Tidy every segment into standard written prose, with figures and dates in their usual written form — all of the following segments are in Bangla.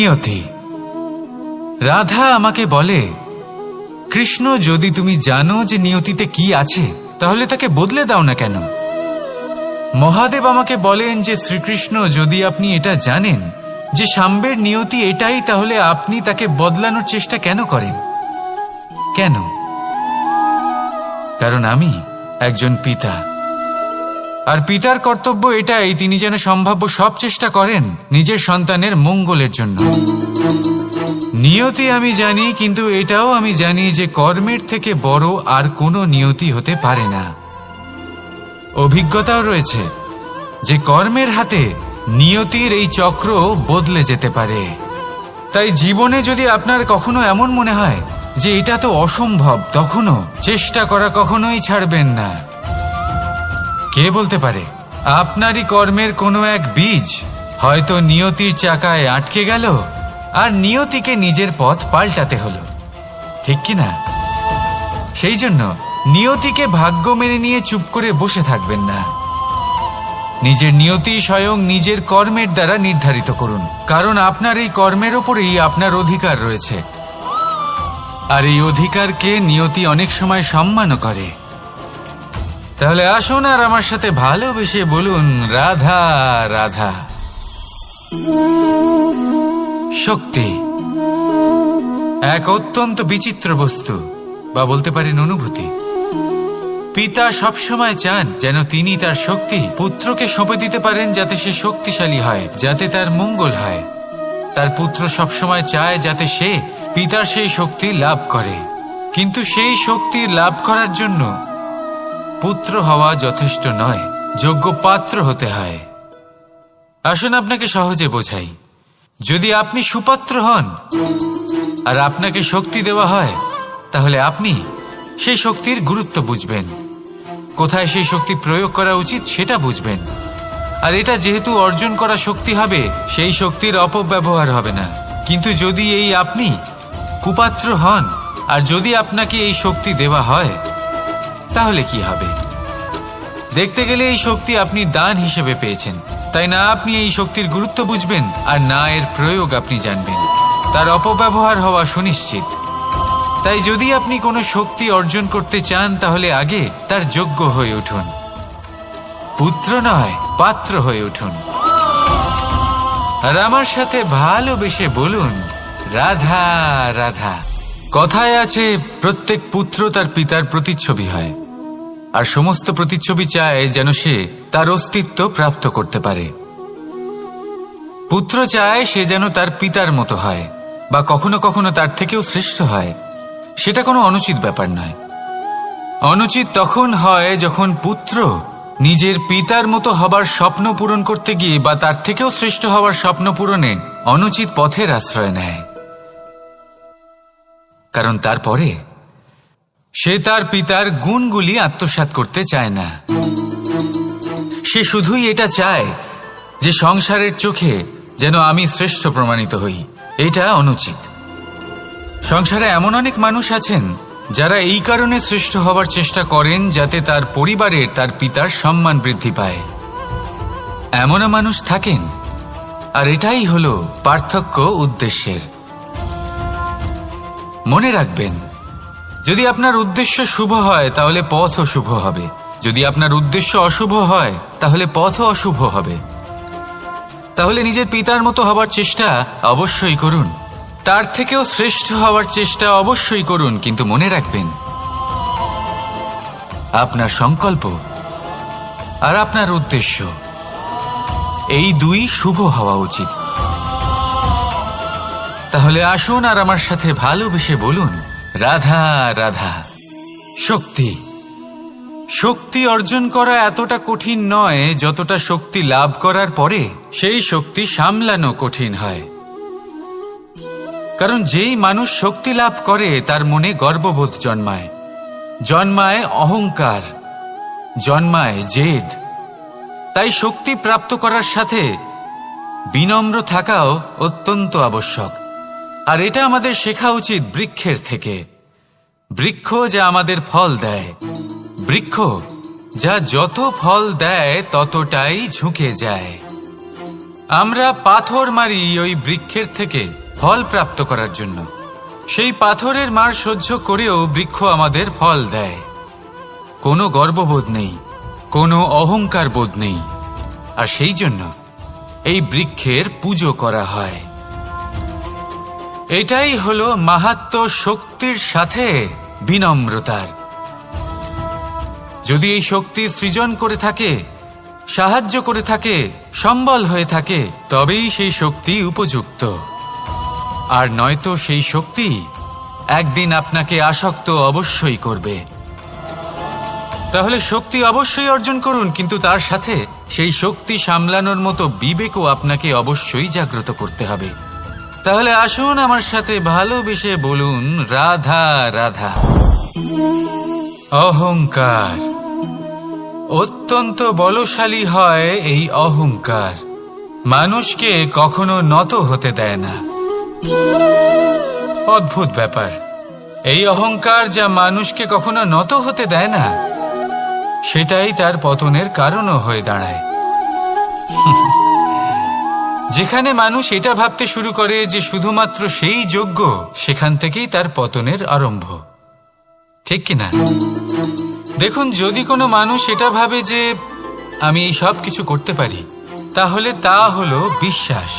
নিয়তি। রাধা আমাকে বলে, কৃষ্ণ, যদি তুমি জানো যে নিয়তিতে কি আছে তাহলে তাকে বদলে দাও না কেন? মহাদেব আমাকে বলেন যে শ্রীকৃষ্ণ, যদি আপনি এটা জানেন যে সাম্বের নিয়তি এটাই, তাহলে আপনি তাকে বদলানোর চেষ্টা কেন করেন? কেন? কারণ আমি একজন পিতা, আর পিতার কর্তব্য এটাই, তিনি যেন সম্ভাব্য সব চেষ্টা করেন নিজের সন্তানের মঙ্গলের জন্য। নিয়তি আমি জানি, কিন্তু এটাও আমি জানি যে কর্মের থেকে বড় আর কোনো নিয়তি হতে পারে না। অভিজ্ঞতাও রয়েছে যে কর্মের হাতে নিয়তির এই চক্র বদলে যেতে পারে। তাই জীবনে যদি আপনার কখনো এমন মনে হয় যে এটা তো অসম্ভব, তখনও চেষ্টা করা কখনোই ছাড়বেন না। কে বলতে পারে আপনারই কর্মের কোনো এক বীজ হয়তো নিয়তির চাকায় আটকে গেল আর নিয়তিকে নিজের পথ পাল্টাতে হলো, ঠিক কি না? সেই জন্য নিয়তিকে ভাগ্য মেনে নিয়ে চুপ করে বসে থাকবেন না। নিজের নিয়তি স্বয়ং নিজের কর্মের দ্বারা নির্ধারিত করুন, কারণ আপনার এই কর্মের ওপরেই আপনার অধিকার রয়েছে। আর এই অধিকারকে নিয়তি অনেক সময় সম্মানও করে। তাহলে আসুন আর আমার সাথে ভালোবেসে বলুন, রাধা রাধা। শক্তি এক অত্যন্ত বিচিত্র বস্তু, বা বলতে পারেন অনুভূতি। পিতা সবসময় চান যেন তিনি তার শক্তি পুত্রকে সঁপে দিতে পারেন, যাতে সে শক্তিশালী হয়, যাতে তার মঙ্গল হয়। তার পুত্র সবসময় চায় যাতে সে পিতার সেই শক্তি লাভ করে, কিন্তু সেই শক্তি লাভ করার জন্য পুত্র হওয়া যথেষ্ট নয়, যোগ্য পাত্র হতে হয়। আসুন আপনাকে সহজে বোঝাই। যদি আপনি সুপাত্র হন আর আপনাকে শক্তি দেওয়া হয়, তাহলে আপনি সেই শক্তির গুরুত্ব বুঝবেন, কোথায় সেই শক্তি প্রয়োগ করা উচিত সেটা বুঝবেন। আর এটা যেহেতু অর্জন করা শক্তি হবে, সেই শক্তির অপব্যবহার হবে না। কিন্তু যদি এই আপনি কুপাত্র হন আর যদি আপনাকে এই শক্তি দেওয়া হয়, তাহলে কি হবে? দেখতে গেলে এই শক্তি আপনি দান হিসেবে পেয়েছেন, তাই না আপনি এই শক্তির গুরুত্ব বুঝবেন আর না এর প্রয়োগ আপনি জানবেন। তার অপব্যবহার হওয়া সুনিশ্চিত। তাই যদি আপনি কোনো শক্তি অর্জন করতে চান, তাহলে আগে তার যোগ্য হয়ে উঠুন, পুত্র নয় পাত্র হয়ে উঠুন। আর আমার সাথে ভালোবেসে বলুন, রাধা রাধা। কথায় আছে, প্রত্যেক পুত্র তার পিতার প্রতিচ্ছবি হয়, আর সমস্ত প্রতিচ্ছবি চায় যেন সে তার অস্তিত্ব প্রাপ্ত করতে পারে। পুত্র চায় সে যেন তার পিতার মতো হয়, বা কখনো কখনো তার থেকেও শ্রেষ্ঠ হয়। সেটা কোনো অনুচিত ব্যাপার নয়। অনুচিত তখন হয় যখন পুত্র নিজের পিতার মতো হবার স্বপ্ন পূরণ করতে গিয়ে বা তার থেকেও শ্রেষ্ঠ হওয়ার স্বপ্ন পূরণে অনুচিত পথের আশ্রয় নেয়। কারণ তারপরে সে তার পিতার গুণগুলি আত্মসাৎ করতে চায় না। সে শুধুই এটা চায় যে সংসারের চোখে যেন আমি শ্রেষ্ঠ প্রমাণিত হই। এটা অনুচিত। সংসারে এমন অনেক মানুষ আছেন যারা এই কারণে শ্রেষ্ঠ হবার চেষ্টা করেন যাতে তার পরিবারের তার পিতার সম্মান বৃদ্ধি পায়। এমনও মানুষ থাকেন, আর এটাই হলো পার্থক্য উদ্দেশ্যের। মনে রাখবেন, যদি আপনার উদ্দেশ্য শুভ হয় তাহলে পথও শুভ হবে, যদি আপনার উদ্দেশ্য অশুভ হয় তাহলে পথও অশুভ হবে। তাহলে নিজের পিতার মতো হবার চেষ্টা অবশ্যই করুন, তার থেকেও শ্রেষ্ঠ হওয়ার চেষ্টা অবশ্যই করুন, কিন্তু মনে রাখবেন আপনার সংকল্প আর আপনার উদ্দেশ্য এই দুই শুভ হওয়া উচিত। তাহলে আসুন আর আমার সাথে ভালোবেসে বলুন, রাধা রাধা। শক্তি শক্তি অর্জন করা এতটা কঠিন নয় যতটা শক্তি লাভ করার পরে সেই শক্তি সামলানো কঠিন হয়। কারণ যেই মানুষ শক্তি লাভ করে তার মনে গর্ববোধ জন্মায়, জন্মায় অহংকার, জন্মায় জেদ। তাই শক্তি প্রাপ্ত করার সাথে বিনম্র থাকাও অত্যন্ত আবশ্যক। আর এটা আমাদের শেখা উচিত বৃক্ষের থেকে। বৃক্ষ যা আমাদের ফল দেয়, বৃক্ষ যা যত ফল দেয় ততটাই ঝুঁকে যায়। আমরা পাথর মারি ওই বৃক্ষের থেকে ফল প্রাপ্ত করার জন্য। সেই পাথরের মার সহ্য করেও বৃক্ষ আমাদের ফল দেয়। কোনো গর্ববোধ নেই, কোনো অহংকার বোধ নেই, আর সেই জন্য এই বৃক্ষের পুজো করা হয়। এটাই হলো মাহাত্ম্য শক্তির সাথে বিনম্রতার। যদি এই শক্তি সৃজন করে থাকে, সাহায্য করে থাকে, সম্বল হয়ে থাকে, তবেই সেই শক্তি উপযুক্ত। আর নয়তো সেই শক্তি একদিন আপনাকে আসক্ত অবশ্যই করবে। তাহলে শক্তি অবশ্যই অর্জন করুন, কিন্তু তার সাথে সেই শক্তি সামলানোর মতো বিবেকও আপনাকে অবশ্যই জাগ্রত করতে হবে। তাহলে আসুন আমার সাথে ভালোবেসে বলুন, রাধা রাধা। অহংকার অত্যন্ত বলশালী হয়। এই অহংকার মানুষকে কখনো নত হতে দেয় না। অদ্ভুত ব্যাপার, এই অহংকার যা মানুষকে কখনো নত হতে দেয় না, সেটাই তার পতনের কারণও হয়ে দাঁড়ায়। যেখানে মানুষ এটা ভাবতে শুরু করে যে শুধুমাত্র সেই যোগ্য, সেখান থেকেই তার পতনের আরম্ভ। ঠিক কিনা? দেখুন, যদি কোনো মানুষ এটা ভাবে যে আমি এই সব কিছু করতে পারি, তাহলে তা হলো বিশ্বাস।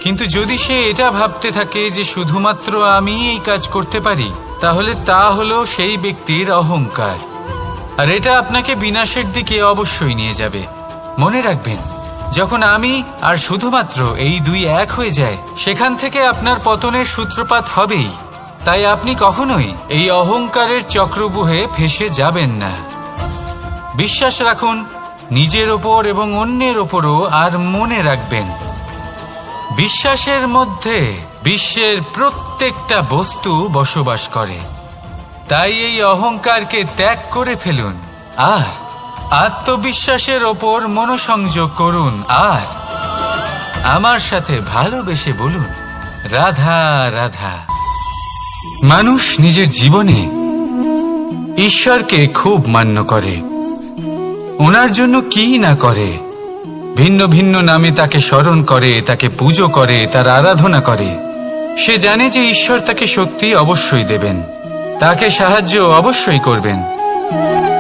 কিন্তু যদি সে এটা ভাবতে থাকে যে শুধুমাত্র আমি এই কাজ করতে পারি, তাহলে তা হলো সেই ব্যক্তির অহংকার। আর এটা আপনাকে বিনাশের দিকে অবশ্যই নিয়ে যাবে। মনে রাখবেন, যখন আমি আর শুধুমাত্র এই দুই এক হয়ে যায়, সেখান থেকে আপনার পতনের সূত্রপাত হবেই। তাই আপনি কখনোই এই অহংকারের চক্রব্যূহে ফেঁসে যাবেন না। বিশ্বাস রাখুন নিজের ওপর এবং অন্যের ওপরও। আর মনে রাখবেন, বিশ্বাসের মধ্যে বিশ্বের প্রত্যেকটা বস্তু বসবাস করে। তাই এই অহংকারকে ত্যাগ করে ফেলুন আর আত্মবিশ্বাসের ওপর মনোসংযোগ করুন। আর আমার সাথে ভালোবেসে বলুন, রাধা রাধা। মানুষ নিজের জীবনে ঈশ্বরকে খুব মান্য করে। ওনার জন্য কি না করে, ভিন্ন ভিন্ন নামে তাকে স্মরণ করে, তাকে পুজো করে, তার আরাধনা করে। সে জানে যে ঈশ্বর তাকে শক্তি অবশ্যই দেবেন, তাকে সাহায্য অবশ্যই করবেন।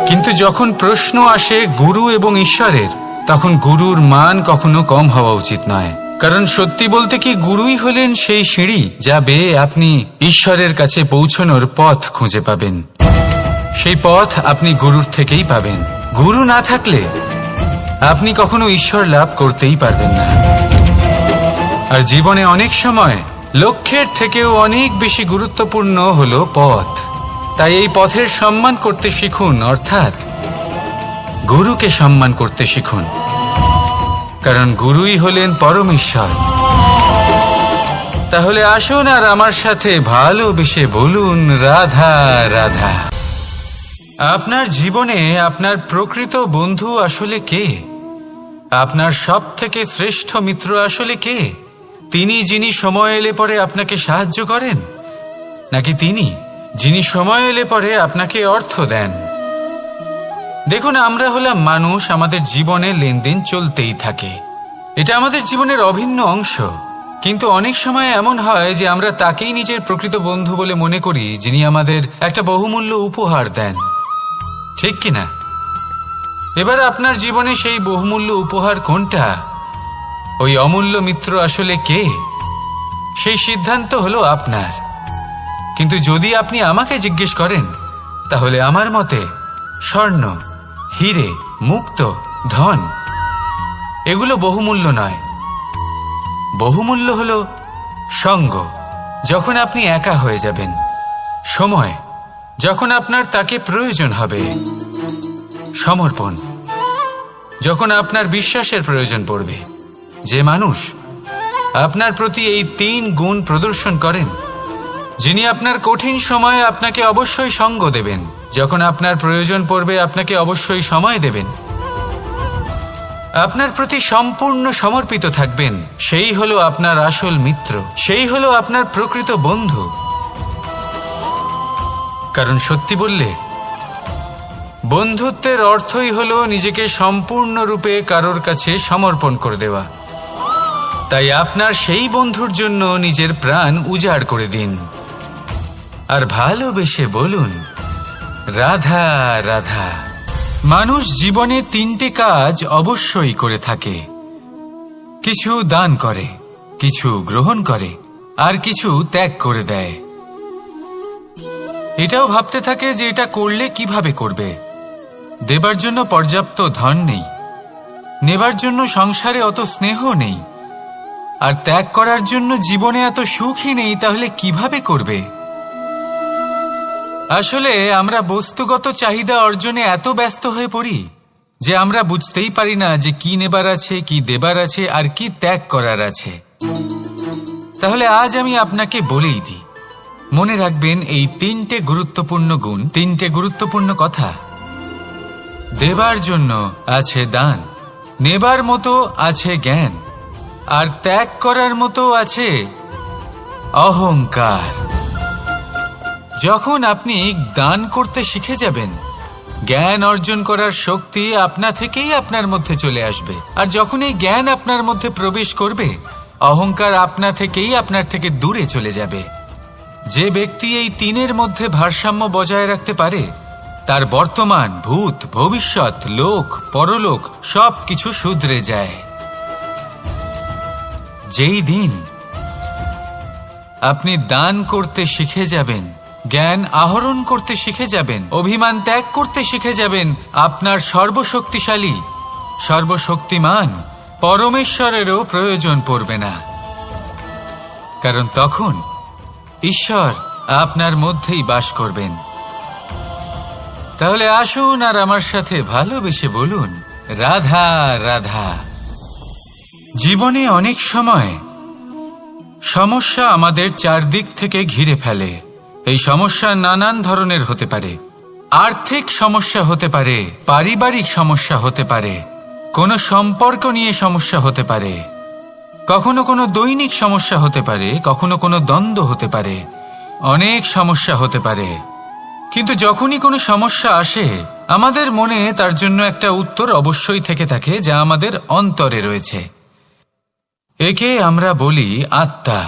কিন্তু যখন প্রশ্ন আসে গুরু এবং ঈশ্বরের, তখন গুরুর মান কখনো কম হওয়া উচিত নয়। কারণ সত্যি বলতে কি, গুরুই হলেন সেই সিঁড়ি যা বেয়ে আপনি ঈশ্বরের কাছে পৌঁছানোর পথ খুঁজে পাবেন। সেই পথ আপনি গুরুর থেকেই পাবেন। গুরু না থাকলে আপনি কখনো ঈশ্বর লাভ করতেই পারবেন না। আর জীবনে অনেক সময় লক্ষ্যের থেকেও অনেক বেশি গুরুত্বপূর্ণ হলো পথ। তাই এই পথের সম্মান করতে শিখুন, অর্থাৎ গুরুকে সম্মান করতে শিখুন। কারণ গুরুই হলেন পরমেশ্বর। তাহলে আসুন আর আমার সাথে ভালোবেসে বলুন, রাধা রাধা। আপনার জীবনে আপনার প্রকৃত বন্ধু আসলে কে? আপনার সব থেকে শ্রেষ্ঠ মিত্র আসলে কে? তিনি যিনি সময় এলে পরে আপনাকে সাহায্য করেন, নাকি তিনি যিনি সময় এলে পরে আপনাকে অর্থ দেন? দেখুন, আমরা হলাম মানুষ, আমাদের জীবনে লেনদেন চলতেই থাকে। এটা আমাদের জীবনের অভিন্ন অংশ। কিন্তু অনেক সময় এমন হয় যে আমরা তাকেই নিজের প্রকৃত বন্ধু বলে মনে করি, যিনি আমাদের একটা বহুমূল্য উপহার দেন। ঠিক কিনা? এবার আপনার জীবনে সেই বহুমূল্য উপহার কোনটা, ওই অমূল্য মিত্র আসলে কে, সেই সিদ্ধান্ত হলো আপনার। কিন্তু যদি আপনি আমাকে জিজ্ঞেস করেন, তাহলে আমার মতে স্বর্ণ, হিরে, মুক্ত, ধন এগুলো বহুমূল্য নয়। বহুমূল্য হলো সঙ্গ, যখন আপনি একা হয়ে যাবেন, সময়, যখন আপনার তাকে প্রয়োজন হবে, সমর্পণ, যখন আপনার বিশ্বাসের প্রয়োজন পড়বে। যে মানুষ আপনার প্রতি এই 3 গুণ প্রদর্শন করেন, যিনি আপনার কঠিন সময়ে আপনাকে অবশ্যই সঙ্গ দেবেন, যখন আপনার প্রয়োজন পড়বে আপনাকে অবশ্যই সময় দেবেন, আপনার প্রতি সম্পূর্ণ সমর্পিত থাকবেন, সেই হলো আপনার আসল মিত্র, সেই হলো আপনার প্রকৃত বন্ধু। কারণ সত্যি বললে, বন্ধুত্বের অর্থই হলো নিজেকে সম্পূর্ণরূপে কারোর কাছে সমর্পণ করে দেওয়া। তাই আপনার সেই বন্ধুর জন্য নিজের প্রাণ উজাড় করে দিন আর ভালোবেসে বলুন, রাধা রাধা। মানুষ জীবনে 3টে কাজ অবশ্যই করে থাকে, কিছু দান করে, কিছু গ্রহণ করে, আর কিছু ত্যাগ করে দেয়। এটাও ভাবতে থাকে যে এটা করলে কিভাবে করবে। দেবার জন্য পর্যাপ্ত ধন নেই, নেবার জন্য সংসারে অত স্নেহ নেই, আর ত্যাগ করার জন্য জীবনে এত সুখই নেই, তাহলে কিভাবে করবে? আসলে আমরা বস্তুগত চাহিদা অর্জনে এত ব্যস্ত হয়ে পড়ি যে আমরা বুঝতেই পারি না যে কি নেবার আছে, কি দেবার আছে, আর কি ত্যাগ করার আছে। তাহলে আজ আমি আপনাকে বলেই দিই, মনে রাখবেন এই 3টে গুরুত্বপূর্ণ গুণ, 3টে গুরুত্বপূর্ণ কথা। দেবার জন্য আছে দান, নেবার মতো আছে জ্ঞান, আর ত্যাগ করার মতো আছে অহংকার। যখন আপনি দান করতে শিখে যাবেন, জ্ঞান অর্জন করার শক্তি আপনা থেকেই আপনার মধ্যে চলে আসবে। আর যখন এই জ্ঞান আপনার মধ্যে প্রবেশ করবে, অহংকার আপনা থেকেই আপনার থেকে দূরে চলে যাবে। যে ব্যক্তি এই 3-এর মধ্যে ভারসাম্য বজায় রাখতে পারে, তার বর্তমান, ভূত, ভবিষ্যৎ, লোক, পরলোক সবকিছু শুধরে যায়। যেই দিন আপনি দান করতে শিখে যাবেন, জ্ঞান আহরণ করতে শিখে যাবেন, অভিমান ত্যাগ করতে শিখে যাবেন, আপনার সর্বশক্তিশালী, সর্বশক্তিমান পরমেশ্বরেরও প্রয়োজন পড়বে না। কারণ তখন ঈশ্বর আপনার মধ্যেই বাস করবেন। তাহলে আসুন আর আমার সাথে ভালোবেসে বলুন, রাধা রাধা। জীবনে অনেক সময় সমস্যা আমাদের চারদিক থেকে ঘিরে ফেলে। এই সমস্যা নানান ধরনের হতে পারে। আর্থিক সমস্যা হতে পারে, পারিবারিক সমস্যা হতে পারে, কোনো সম্পর্ক নিয়ে সমস্যা হতে পারে, কখনো কোনো দৈনিক সমস্যা হতে পারে, কখনো কোনো দ্বন্দ্ব হতে পারে, অনেক সমস্যা হতে পারে। কিন্তু যখনই কোনো সমস্যা আসে, আমাদের মনে তার জন্য একটা উত্তর অবশ্যই থেকে থাকে, যা আমাদের অন্তরে রয়েছে। একে আমরা বলি আত্মা।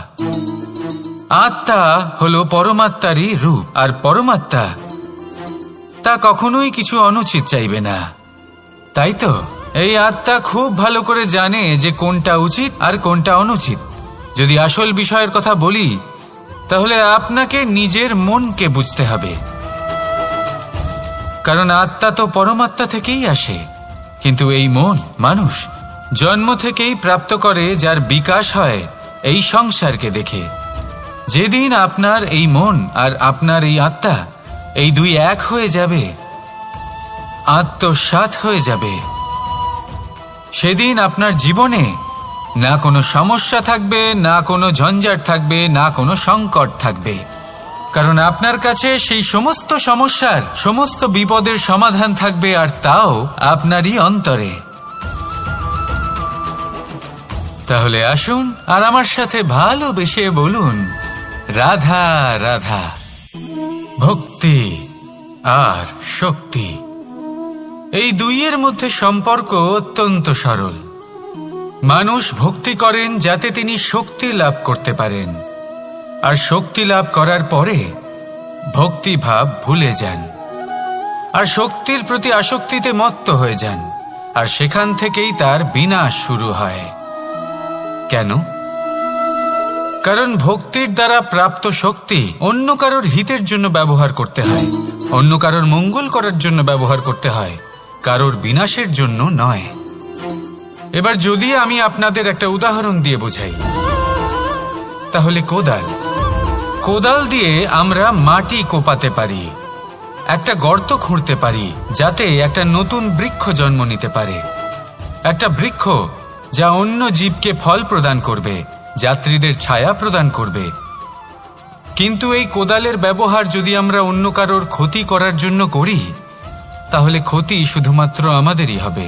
আত্মা হলো পরমাত্মারই রূপ, আর পরমাত্মা তা কখনোই কিছু অনুচিত চাইবে না, তাই তো? এই আত্মা খুব ভালো করে জানে যে কোনটা উচিত আর কোনটা অনুচিত। যদি আসল বিষয়ের কথা বলি, তাহলে আপনাকে নিজের মনকে বুঝতে হবে। কারণ আত্মা তো পরমাত্মা থেকেই আসে, কিন্তু এই মন মানুষ জন্ম থেকেই প্রাপ্ত করে, যার বিকাশ হয় এই সংসারকে দেখে। যেদিন আপনার এই মন আর আপনার এই আত্মা, এই দুই এক হয়ে যাবে, আত্মসাৎ হয়ে যাবে, সেদিন আপনার জীবনে না কোনো সমস্যা থাকবে, না কোনো ঝঞ্ঝাট থাকবে, না কোনো সংকট থাকবে। কারণ আপনার কাছে সেই সমস্ত সমস্যার, সমস্ত বিপদের সমাধান থাকবে, আর তাও আপনারই অন্তরে। তাহলে আসুন আর আমার সাথে ভালোবেসে বলুন, রাধা রাধা। ভক্তি আর শক্তি, এই দুইয়ের মধ্যে সম্পর্ক অত্যন্ত সরল। মানুষ ভক্তি করেন যাতে তিনি শক্তি লাভ করতে পারেন, আর শক্তি লাভ করার পরে ভক্তিভাব ভুলে যান, আর শক্তির প্রতি আসক্তিতে মত্ত হয়ে যান, আর সেখান থেকেই তার বিনাশ শুরু হয়। কেন? কারণ ভক্তির দ্বারা প্রাপ্ত শক্তি অন্য কারোর হিতের জন্য ব্যবহার করতে হয়, অন্য কারোর মঙ্গল করার জন্য ব্যবহার করতে হয়, কারোর বিনাশের জন্য নয়। এবার যদি আমি আপনাদের একটা উদাহরণ দিয়ে বোঝাই, তাহলে কোদাল দিয়ে আমরা মাটি কোপাতে পারি, একটা গর্ত খুঁড়তে পারি, যাতে একটা নতুন বৃক্ষ জন্ম নিতে পারে, একটা বৃক্ষ যা অন্য জীবকে ফল প্রদান করবে, যাত্রীদের ছায়া প্রদান করবে। কিন্তু এই কোদালের ব্যবহার যদি আমরা অন্য কারোর ক্ষতি করার জন্য করি, তাহলে ক্ষতি শুধুমাত্র আমাদেরই হবে।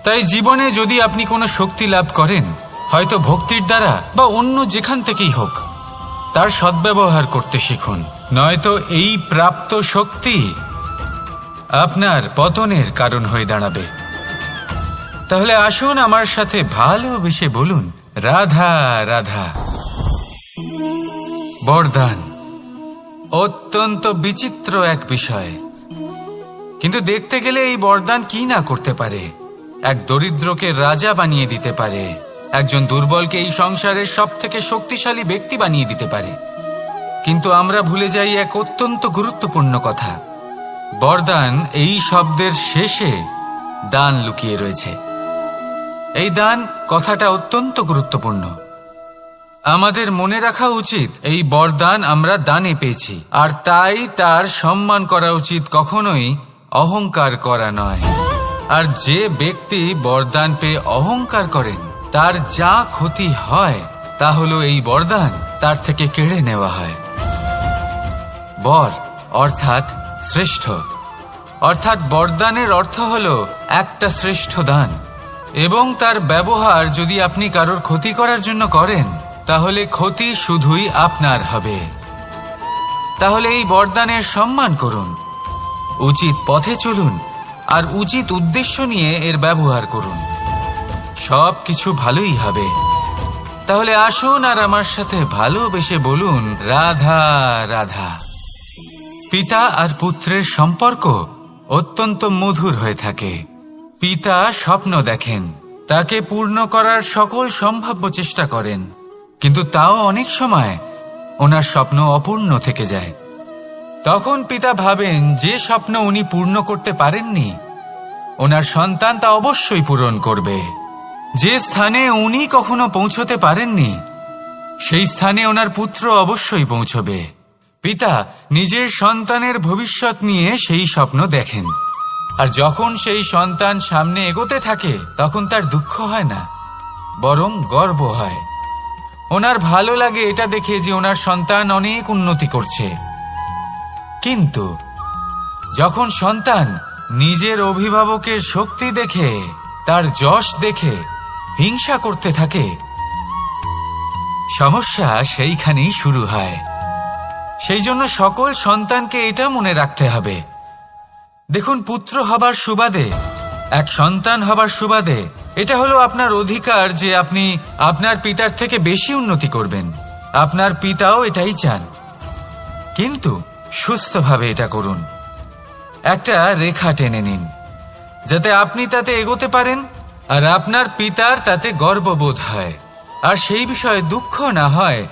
তাই জীবনে যদি আপনি কোনো শক্তি লাভ করেন, হয়তো ভক্তির দ্বারা বা অন্য যেখান থেকেই হোক, তার সদ্ব্যবহার করতে শিখুন, নয়তো এই প্রাপ্ত শক্তি আপনার পতনের কারণ হয়ে দাঁড়াবে। তাহলে আসুন আমার সাথে ভালোবেসে বলুন, রাধা রাধা। বরদান অত্যন্ত বিচিত্র এক বিষয়, কিন্তু দেখতে গেলে এই বরদান কি না করতে পারে। এক দরিদ্রকে রাজা বানিয়ে দিতে পারে, একজন দুর্বলকে এই সংসারের সব থেকে শক্তিশালী ব্যক্তি বানিয়ে দিতে পারে। কিন্তু আমরা ভুলে যাই এক অত্যন্ত গুরুত্বপূর্ণ কথা। বরদান এই শব্দের শেষে দান লুকিয়ে রয়েছে। এই দান কথাটা অত্যন্ত গুরুত্বপূর্ণ। আমাদের মনে রাখা উচিত এই বরদান আমরা দানে পেয়েছি, আর তাই তার সম্মান করা উচিত, কখনোই অহংকার করা নয়। আর যে ব্যক্তি বরদান পেয়ে অহংকার করেন তার যা ক্ষতি হয় তা হলো এই বরদান তার থেকে কেড়ে নেওয়া হয়। বর অর্থাৎ শ্রেষ্ঠ, অর্থাৎ বরদানের অর্থ হলো একটা শ্রেষ্ঠ দান, এবং তার ব্যবহার যদি আপনি কারোর ক্ষতি করার জন্য করেন তাহলে ক্ষতি শুধুই আপনার হবে। তাহলে এই বরদানের সম্মান করুন, উচিত পথে চলুন, আর উচিত উদ্দেশ্য নিয়ে এর ব্যবহার করুন, সব কিছু ভালোই হবে। তাহলে আসুন আর আমার সাথে ভালোবেসে বলুন রাধা রাধা। পিতা আর পুত্রের সম্পর্ক অত্যন্ত মধুর হয়ে থাকে। পিতা স্বপ্ন দেখেন, তাকে পূর্ণ করার সকল সম্ভাব্য চেষ্টা করেন, কিন্তু তাও অনেক সময় ওনার স্বপ্ন অপূর্ণ থেকে যায়। তখন পিতা ভাবেন যে স্বপ্ন উনি পূর্ণ করতে পারেননি ওনার সন্তান তা অবশ্যই পূরণ করবে। যে স্থানে উনি কখনো পৌঁছতে পারেননি সেই স্থানে ওনার পুত্র অবশ্যই পৌঁছবে। পিতা নিজের সন্তানের ভবিষ্যৎ নিয়ে সেই স্বপ্ন দেখেন, আর যখন সেই সন্তান সামনে এগোতে থাকে তখন তার দুঃখ হয় না, বরং গর্ব হয়। ওনার ভালো লাগে এটা দেখে যে ওনার সন্তান অনেক উন্নতি করছে। কিন্তু যখন সন্তান নিজের অভিভাবকের শক্তি দেখে, তার যশ দেখে হিংসা করতে থাকে, সমস্যা সেইখানেই শুরু হয়। সেই জন্য সকল সন্তানকে এটা মনে রাখতে হবে, দেখুন, পুত্র হবার সুবাদে, এক সন্তান হবার সুবাদে এটা হলো আপনার অধিকার যে আপনি আপনার পিতার থেকে বেশি উন্নতি করবেন। আপনার পিতাও এটাই চান, কিন্তু সুস্থভাবে এটা করুন। একটা রেখা টেনে নিন যাতে আপনি তাতে এগোতে পারেন আর আপনার পিতার তাতে গর্ববোধ হয়, আর সেই বিষয়ে দুঃখ না হয়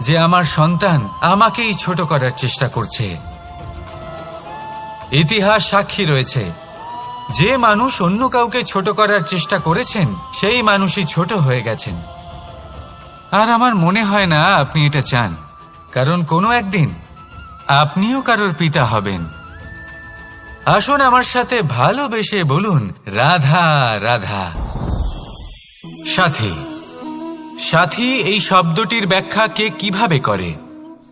যে আমার সন্তান আমাকেই ছোট করার চেষ্টা করছে। ইতিহাস সাক্ষী রয়েছে, যে মানুষ অন্য কাউকে ছোট করার চেষ্টা করেছেন সেই মানুষই ছোট হয়ে গেছেন। আর আমার মনে হয় না আপনি এটা চান, কারণ কোনো একদিন আপনিও কারোর পিতা হবেন। আসুন আমার সাথে ভালোবেসে বলুন রাধা রাধা। সাথী, সাথী এই শব্দটির ব্যাখ্যা কে কিভাবে করে?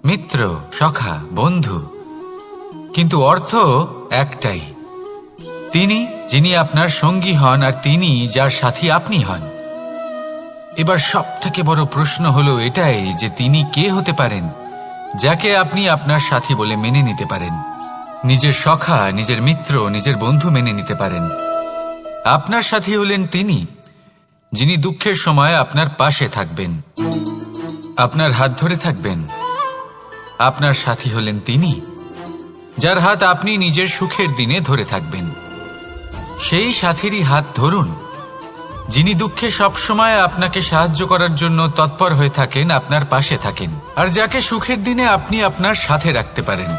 মিত্র, সখা, বন্ধু, কিন্তু অর্থ একটাই, তিনি যিনি আপনার সঙ্গী হন আর তিনি যার সাথী আপনি হন। এবার সব থেকে বড় প্রশ্ন হলো এটাই যে তিনি কে হতে পারেন যাকে আপনি আপনার সাথী বলে মেনে নিতে পারেন, নিজের সখা, নিজের মিত্র, নিজের বন্ধু মেনে নিতে পারেন। আপনার সাথী হলেন তিনি যিনি দুঃখের সময় আপনার পাশে থাকবেন, আপনার হাত ধরে থাকবেন। আপনার সাথী হলেন তিনি যার হাত আপনি নিজের সুখের দিনে ধরে থাকবেন। সেই সাথীরই হাত ধরুন যিনি দুঃখে সবসময় আপনাকে সাহায্য করার জন্য তৎপর হয়ে থাকেন, আপনার পাশে থাকেন, আর যাকে সুখের দিনে আপনি আপনার সাথে রাখতে পারেন।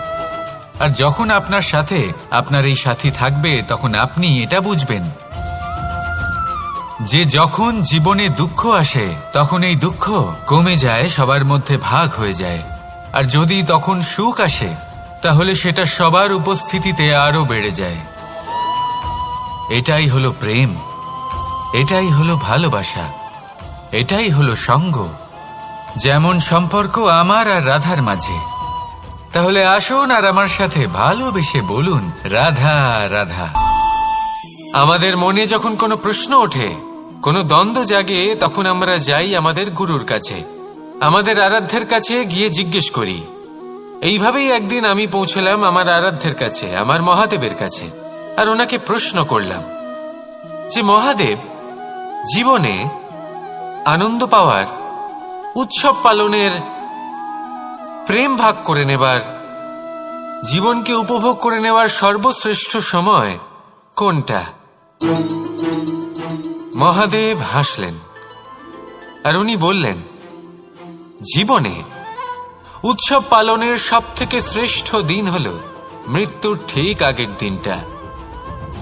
আর যখন আপনার সাথে আপনার এই সাথী থাকবে তখন আপনি এটা বুঝবেন যে যখন জীবনে দুঃখ আসে তখন এই দুঃখ কমে যায়, সবার মধ্যে ভাগ হয়ে যায়। আর যদি তখন সুখ আসে তাহলে সেটা সবার উপস্থিতিতে আরো বেড়ে যায়। এটাই হলো প্রেম, এটাই হলো ভালোবাসা, এটাই হলো সঙ্গ, যেমন সম্পর্ক আমার আর রাধার মাঝে। তাহলে আসুন আর আমার সাথে ভালোবেসে বলুন রাধা রাধা। আমাদের মনে যখন কোনো প্রশ্ন ওঠে, কোনো দ্বন্দ্ব জাগে, তখন আমরা যাই আমাদের গুরুর কাছে, আমাদের আরাধ্যের কাছে গিয়ে জিজ্ঞেস করি। এইভাবেই একদিন আমি পৌঁছলাম আমার আরাধ্যের কাছে, আমার মহাদেবের কাছে, আর ওনাকে প্রশ্ন করলাম যে মহাদেব, জীবনে আনন্দ পাওয়ার, উৎসব পালনের, প্রেম ভাগ করে নেবার, জীবনকে উপভোগ করে নেওয়ার সর্বশ্রেষ্ঠ সময় কোনটা? মহাদেব হাসলেন আর উনি বললেন, জীবনে উৎসব পালনের সবথেকে শ্রেষ্ঠ দিন হল মৃত্যুর ঠিক আগের দিনটা।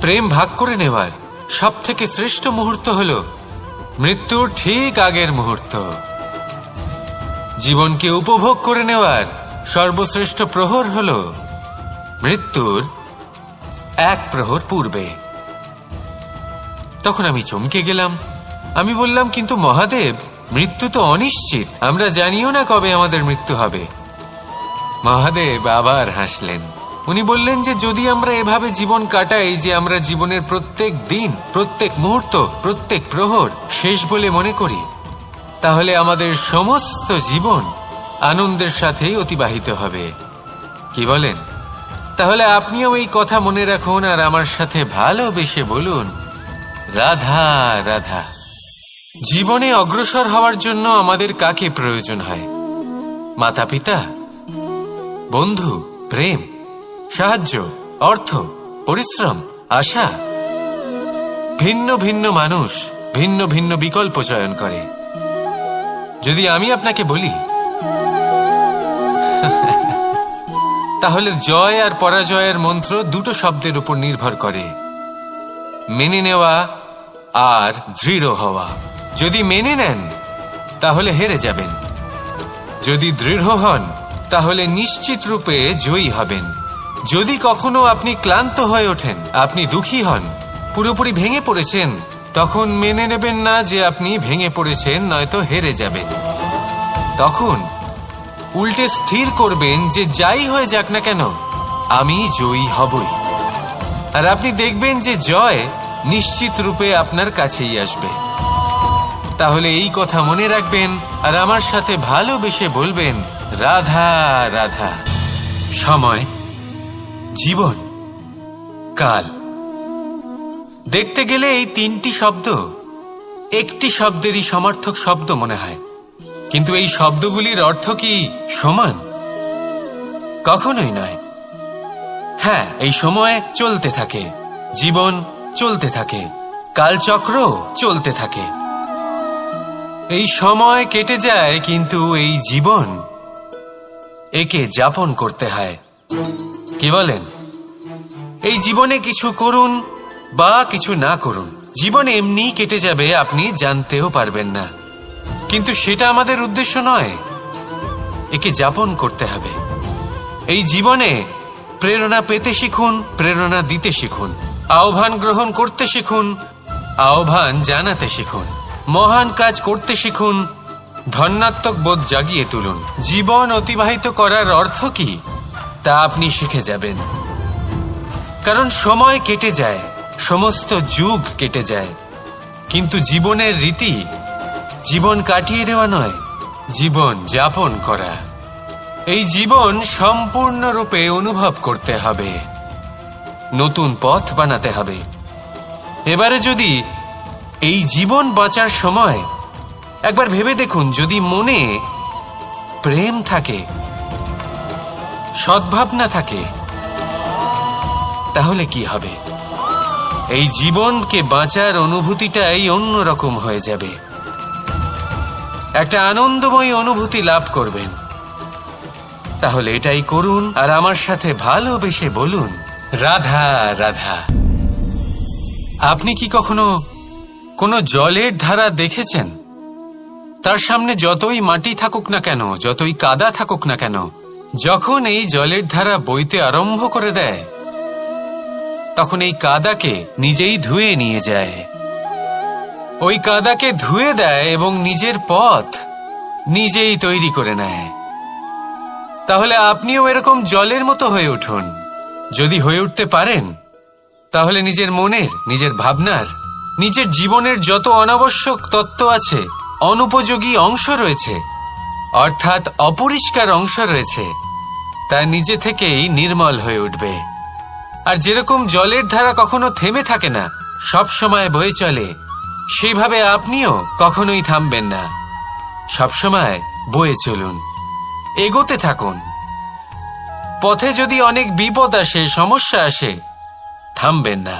প্রেম ভাগ করে নেওয়ার সবথেকে শ্রেষ্ঠ মুহূর্ত হল মৃত্যুর ঠিক আগের মুহূর্ত। জীবনকে উপভোগ করে নেওয়ার সর্বশ্রেষ্ঠ প্রহর হল মৃত্যুর এক প্রহর পূর্বে। তখন আমি চমকে গেলাম। আমি বললাম, কিন্তু মহাদেব, মৃত্যু তো অনিশ্চিত, আমরা জানিও না কবে আমাদের মৃত্যু হবে। মহাদেব আবার হাসলেন। উনি বললেন যে যদি আমরা এভাবে জীবন কাটাই যে আমরা জীবনের প্রত্যেক দিন, প্রত্যেক মুহূর্ত, প্রত্যেক প্রহর শেষ বলে মনে করি, তাহলে আমাদের সমস্ত জীবন আনন্দের সাথেই অতিবাহিত হবে। কি বলেন? তাহলে আপনিও এই কথা মনে রাখুন আর আমার সাথে ভালোবেসে বলুন, রাধা রাধা। জীবনে অগ্রসর হওয়ার জন্য আমাদের কাকে প্রয়োজন হয়? মাতা পিতা, বন্ধু, প্রেম, সাহায্য, অর্থ, পরিশ্রম, আশা। ভিন্ন ভিন্ন মানুষ ভিন্ন ভিন্ন বিকল্প চয়ন করে। যদি আমি আপনাকে বলি, তাহলে জয় আর পরাজয়ের মন্ত্র দুটো শব্দের উপর নির্ভর করে, মেনে নেওয়া আর দৃঢ় হওয়া। যদি মেনে নেন তাহলে হেরে যাবেন, যদি দৃঢ় হন তাহলে নিশ্চিত রূপে জয়ী হবেন। যদি কখনো আপনি ক্লান্ত হয়ে ওঠেন, আপনি দুঃখী হন, পুরোপুরি ভেঙে পড়েছেন, তখন মেনে নেবেন না যে আপনি ভেঙে পড়েছেন, নয়তো হেরে যাবেন। তখন উল্টে স্থির করবেন যে যাই হয়ে যাক না কেন, আমি জয়ী হবই। আর আপনি দেখবেন যে জয় নিশ্চিত রূপে আপনার কাছেই আসবে। তাহলে এই কথা মনে রাখবেন আর আমার সাথে ভালোবেসে বলবেন, রাধা রাধা। সময়, জীবন, কাল। দেখতে গেলে এই তিনটি শব্দ একটি শব্দেরই সমার্থক শব্দ মনে হয়, কিন্তু এই শব্দগুলির অর্থ কি সমান? কখনোই নয়। হ্যাঁ, এই সময় চলতে থাকে, জীবন চলতে থাকে, কালচক্র চলতে থাকে। এই সময় কেটে যায়, কিন্তু এই জীবন, একে যাপন করতে হয়। কি বলেন? এই জীবনে কিছু করুন বা কিছু না করুন, জীবন এমনি কেটে যাবে, আপনি জানতেও পারবেন না। কিন্তু সেটা আমাদের উদ্দেশ্য নয়, একে যাপন করতে হবে। এই জীবনে প্রেরণা পেতে শিখুন, প্রেরণা দিতে শিখুন, আহ্বান গ্রহণ করতে শিখুন, আহ্বান জানাতে শিখুন, মহান কাজ করতে শিখুন, ধন্যাত্মক বোধ জাগিয়ে তুলুন। জীবন অতিবাহিত করার অর্থ কি তা আপনি শিখে যাবেন। কারণ সময় কেটে যায়, সমস্ত যুগ কেটে যায়, কিন্তু জীবনের রীতি জীবন কাটিয়ে দেওয়া নয়, জীবন যাপন করা। এই জীবন সম্পূর্ণরূপে অনুভব করতে হবে, নতুন পথ বানাতে হবে। এবারে যদি এই জীবন বাঁচার সময় একবার ভেবে দেখুন, যদি মনে প্রেম থাকে, সদ্ভাবনা থাকে, তাহলে কি হবে? এই জীবনকে বাঁচার অনুভূতিটাই অন্যরকম হয়ে যাবে, একটা আনন্দময় অনুভূতি লাভ করবেন। তাহলে এটাই করুন আর আমার সাথে ভালোবেসে বলুন, রাধা রাধা। আপনি কি কখনো কোনো জলের ধারা দেখেছেন? তার সামনে যতই মাটি থাকুক না কেন, যতই কাদা থাকুক না কেন, যখন এই জলের ধারা বইতে আরম্ভ করে দেয়, তখন এই কাদাকে নিজেই ধুয়ে নিয়ে যায়। ওই কাদাকে ধুয়ে দেয় এবং নিজের পথ নিজেই তৈরি করে নেয়। তাহলে আপনিও এরকম জলের মতো হয়ে উঠুন। যদি হয়ে উঠতে পারেন, তাহলে নিজের মনের, নিজের ভাবনার, নিজের জীবনের যত অনাবশ্যক তত্ত্ব আছে, অনুপযোগী অংশ রয়েছে, অর্থাৎ অপরিষ্কার অংশ রয়েছে, তা নিজে থেকেই নির্মল হয়ে উঠবে। আর যেরকম জলের ধারা কখনো থেমে থাকে না, সব সময় বয়ে চলে, সেইভাবে আপনিও কখনোই থামবেন না। সবসময় বয়ে চলুন, এগোতে থাকুন। পথে যদি অনেক বিপদ আসে, সমস্যা আসে, থামবেন না,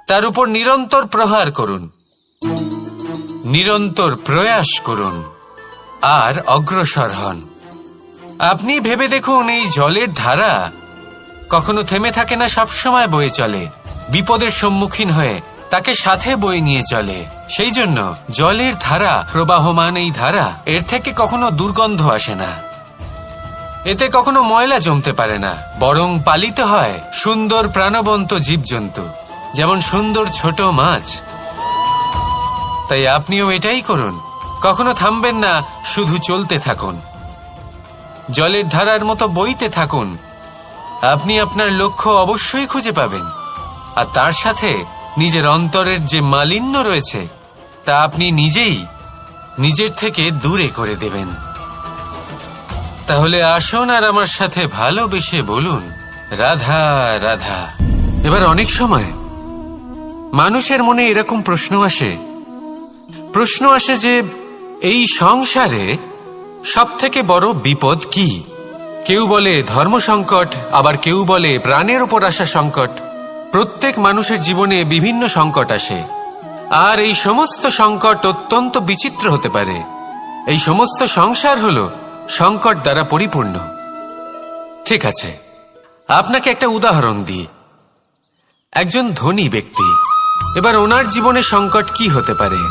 তার উপর নিরন্তর প্রহার করুন, নিরন্তর প্রয়াস করুন আর অগ্রসর হন। আপনি ভেবে দেখুন, এই জলের ধারা কখনো থেমে থাকে না, সবসময় বয়ে চলে, বিপদের সম্মুখীন হয়ে তাকে সাথে বয়ে নিয়ে চলে। সেই জন্য জলের ধারা, প্রবাহমান এই ধারা, এর থেকে কখনো দুর্গন্ধ আসে না, এতে কখনো ময়লা জমতে পারে না, বরং পালিত হয় সুন্দর প্রাণবন্ত জীবজন্তু, যেমন সুন্দর ছোট মাছ। তাই আপনিও এটাই করুন, কখনো থামবেন না, শুধু চলতে থাকুন, জলের ধারার মতো বইতে থাকুন। আপনি আপনার লক্ষ্য অবশ্যই খুঁজে পাবেন, আর তার সাথে নিজের অন্তরের যে মালিন্য রয়েছে তা আপনি নিজেই নিজের থেকে দূরে করে দেবেন। তাহলে আসুন আর আমার সাথে ভালোবেসে বলুন, রাধা রাধা। এবার অনেক সময় মানুষের মনে এরকম প্রশ্ন আসে যে এই সংসারে সবথেকে বড় বিপদ কি? কেউ বলে ধর্ম সংকট, আবার কেউ বলে প্রাণের উপর আসা সংকট। প্রত্যেক মানুষের জীবনে বিভিন্ন সংকট আসে, আর এই সমস্ত সংকট অত্যন্ত বিচিত্র হতে পারে। এই সমস্ত সংসার হলো সংকট দ্বারা পরিপূর্ণ। ঠিক আছে, আপনাকে একটা উদাহরণ দিই। একজন ধনী ব্যক্তি, এবার ওনার জীবনে সংকট কি হতে পারে?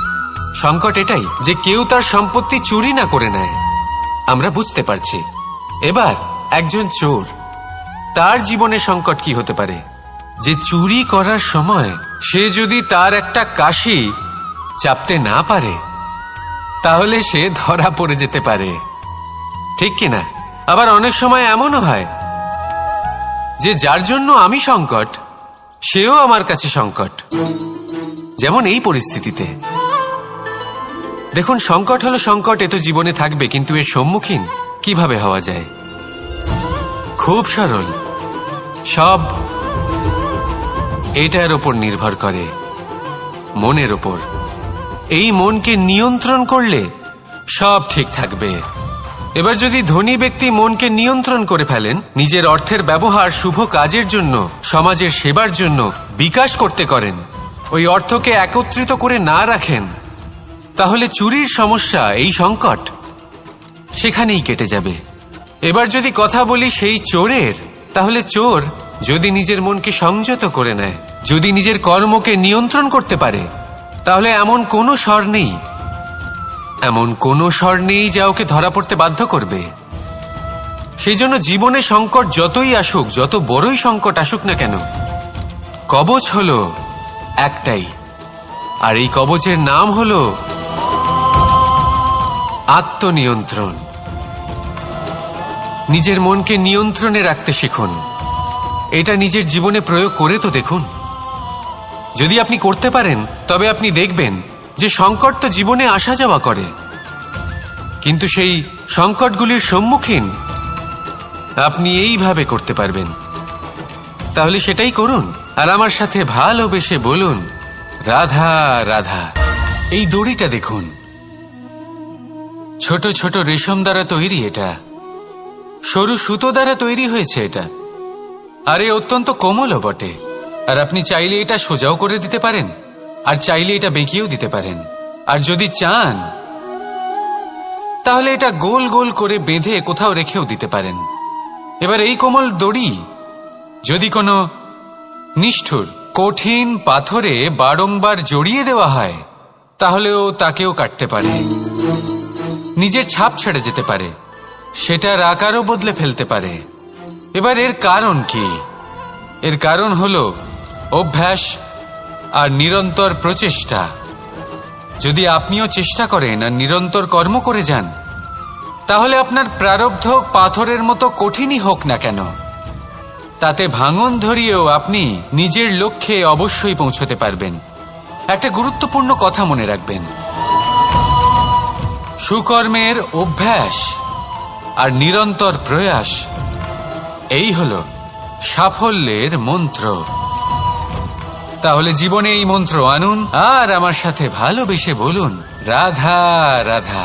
সংকট এটাই যে কেউ তার সম্পত্তি চুরি না করে নেয়, আমরা বুঝতে পারছি। এবার একজন চোর, তার জীবনে সংকট কি হতে পারে? যে চুরি করার সময় সে যদি তার একটা কাশি চাপতে না পারে, তাহলে সে ধরা পড়ে যেতে পারে, ঠিক কিনা? আবার অনেক সময় এমনও হয় যে যার জন্য আমি সংকট, সেও আমার কাছে সংকট। যেমন এই পরিস্থিতিতে দেখুন, সংকট হলো সংকট, এ তো জীবনে থাকবে, কিন্তু এর সম্মুখীন কিভাবে হওয়া যায়? খুব সরল, সব এটার ওপর নির্ভর করে, মনের ওপর। এই মনকে নিয়ন্ত্রণ করলে সব ঠিক থাকবে। এবার যদি ধনী ব্যক্তি মনকে নিয়ন্ত্রণ করে ফেলেন, নিজের অর্থের ব্যবহার শুভ কাজের জন্য, সমাজের সেবার জন্য বিকাশ করতে করেন, ওই অর্থকে একত্রিত করে না রাখেন, তাহলে চুরির সমস্যা, এই সংকট সেখানেই কেটে যাবে। এবার যদি কথা বলি সেই চোরের, তাহলে চোর যদি নিজের মনকে সংযত করে নেয়, যদি নিজের কর্মকে নিয়ন্ত্রণ করতে পারে, তাহলে এমন কোনো স্বর নেই, এমন কোনো স্বর নেই যা ওকে ধরা পড়তে বাধ্য করবে। সেই জন্য জীবনে সংকট যতই আসুক, যত বড়ই সংকট আসুক না কেন, কবচ হলো একটাই, আর এই কবচের নাম হলো আত্মনিয়ন্ত্রণ। নিজের মনকে নিয়ন্ত্রণে রাখতে শিখুন। এটা নিজের জীবনে প্রয়োগ করে তো দেখুন। যদি আপনি করতে পারেন, তবে আপনি দেখবেন যে সংকট তো জীবনে আসা যাওয়া করে, কিন্তু সেই সংকটগুলির সম্মুখীন আপনি এইভাবে করতে পারবেন। তাহলে সেটাই করুন, আর আমার সাথে ভালোবেসে বলুন, রাধা রাধা। এই দড়িটা দেখুন, ছোট ছোট রেশম দ্বারা তৈরি, এটা সরু সুতো দ্বারা তৈরি হয়েছে এটা, আর এ অত্যন্ত কোমলও বটে। আর আপনি চাইলে এটা সোজাও করে দিতে পারেন, আর চাইলে এটা বেঁকিয়েও দিতে পারেন, আর যদি চান তাহলে এটা গোল গোল করে বেঁধে কোথাও রেখেও দিতে পারেন। এবার এই কোমল দড়ি যদি কোনো নিষ্ঠুর কঠিন পাথরে বারংবার জড়িয়ে দেওয়া হয়, তাহলেও তাকেও কাটতে পারে, নিজের ছাপ ছেড়ে যেতে পারে, সেটার আকারও বদলে ফেলতে পারে। এবার এর কারণ কি? এর কারণ হলো অভ্যাস আর নিরন্তর প্রচেষ্টা। যদি আপনিও চেষ্টা করেন আর নিরন্তর কর্ম করে যান, তাহলে আপনার প্রারব্ধ পাথরের মতো কঠিনই হোক না কেন, তাতে ভাঙন ধরিয়েও আপনি নিজের লক্ষ্যে অবশ্যই পৌঁছতে পারবেন। একটা গুরুত্বপূর্ণ কথা মনে রাখবেন, সুকর্মের অভ্যাস আর নিরন্তর প্রয়াস, এই হলো সাফল্যের মন্ত্র। তাহলে জীবনে এই মন্ত্র আনুন আর আমার সাথে ভালোবেসে বলুন, রাধা রাধা।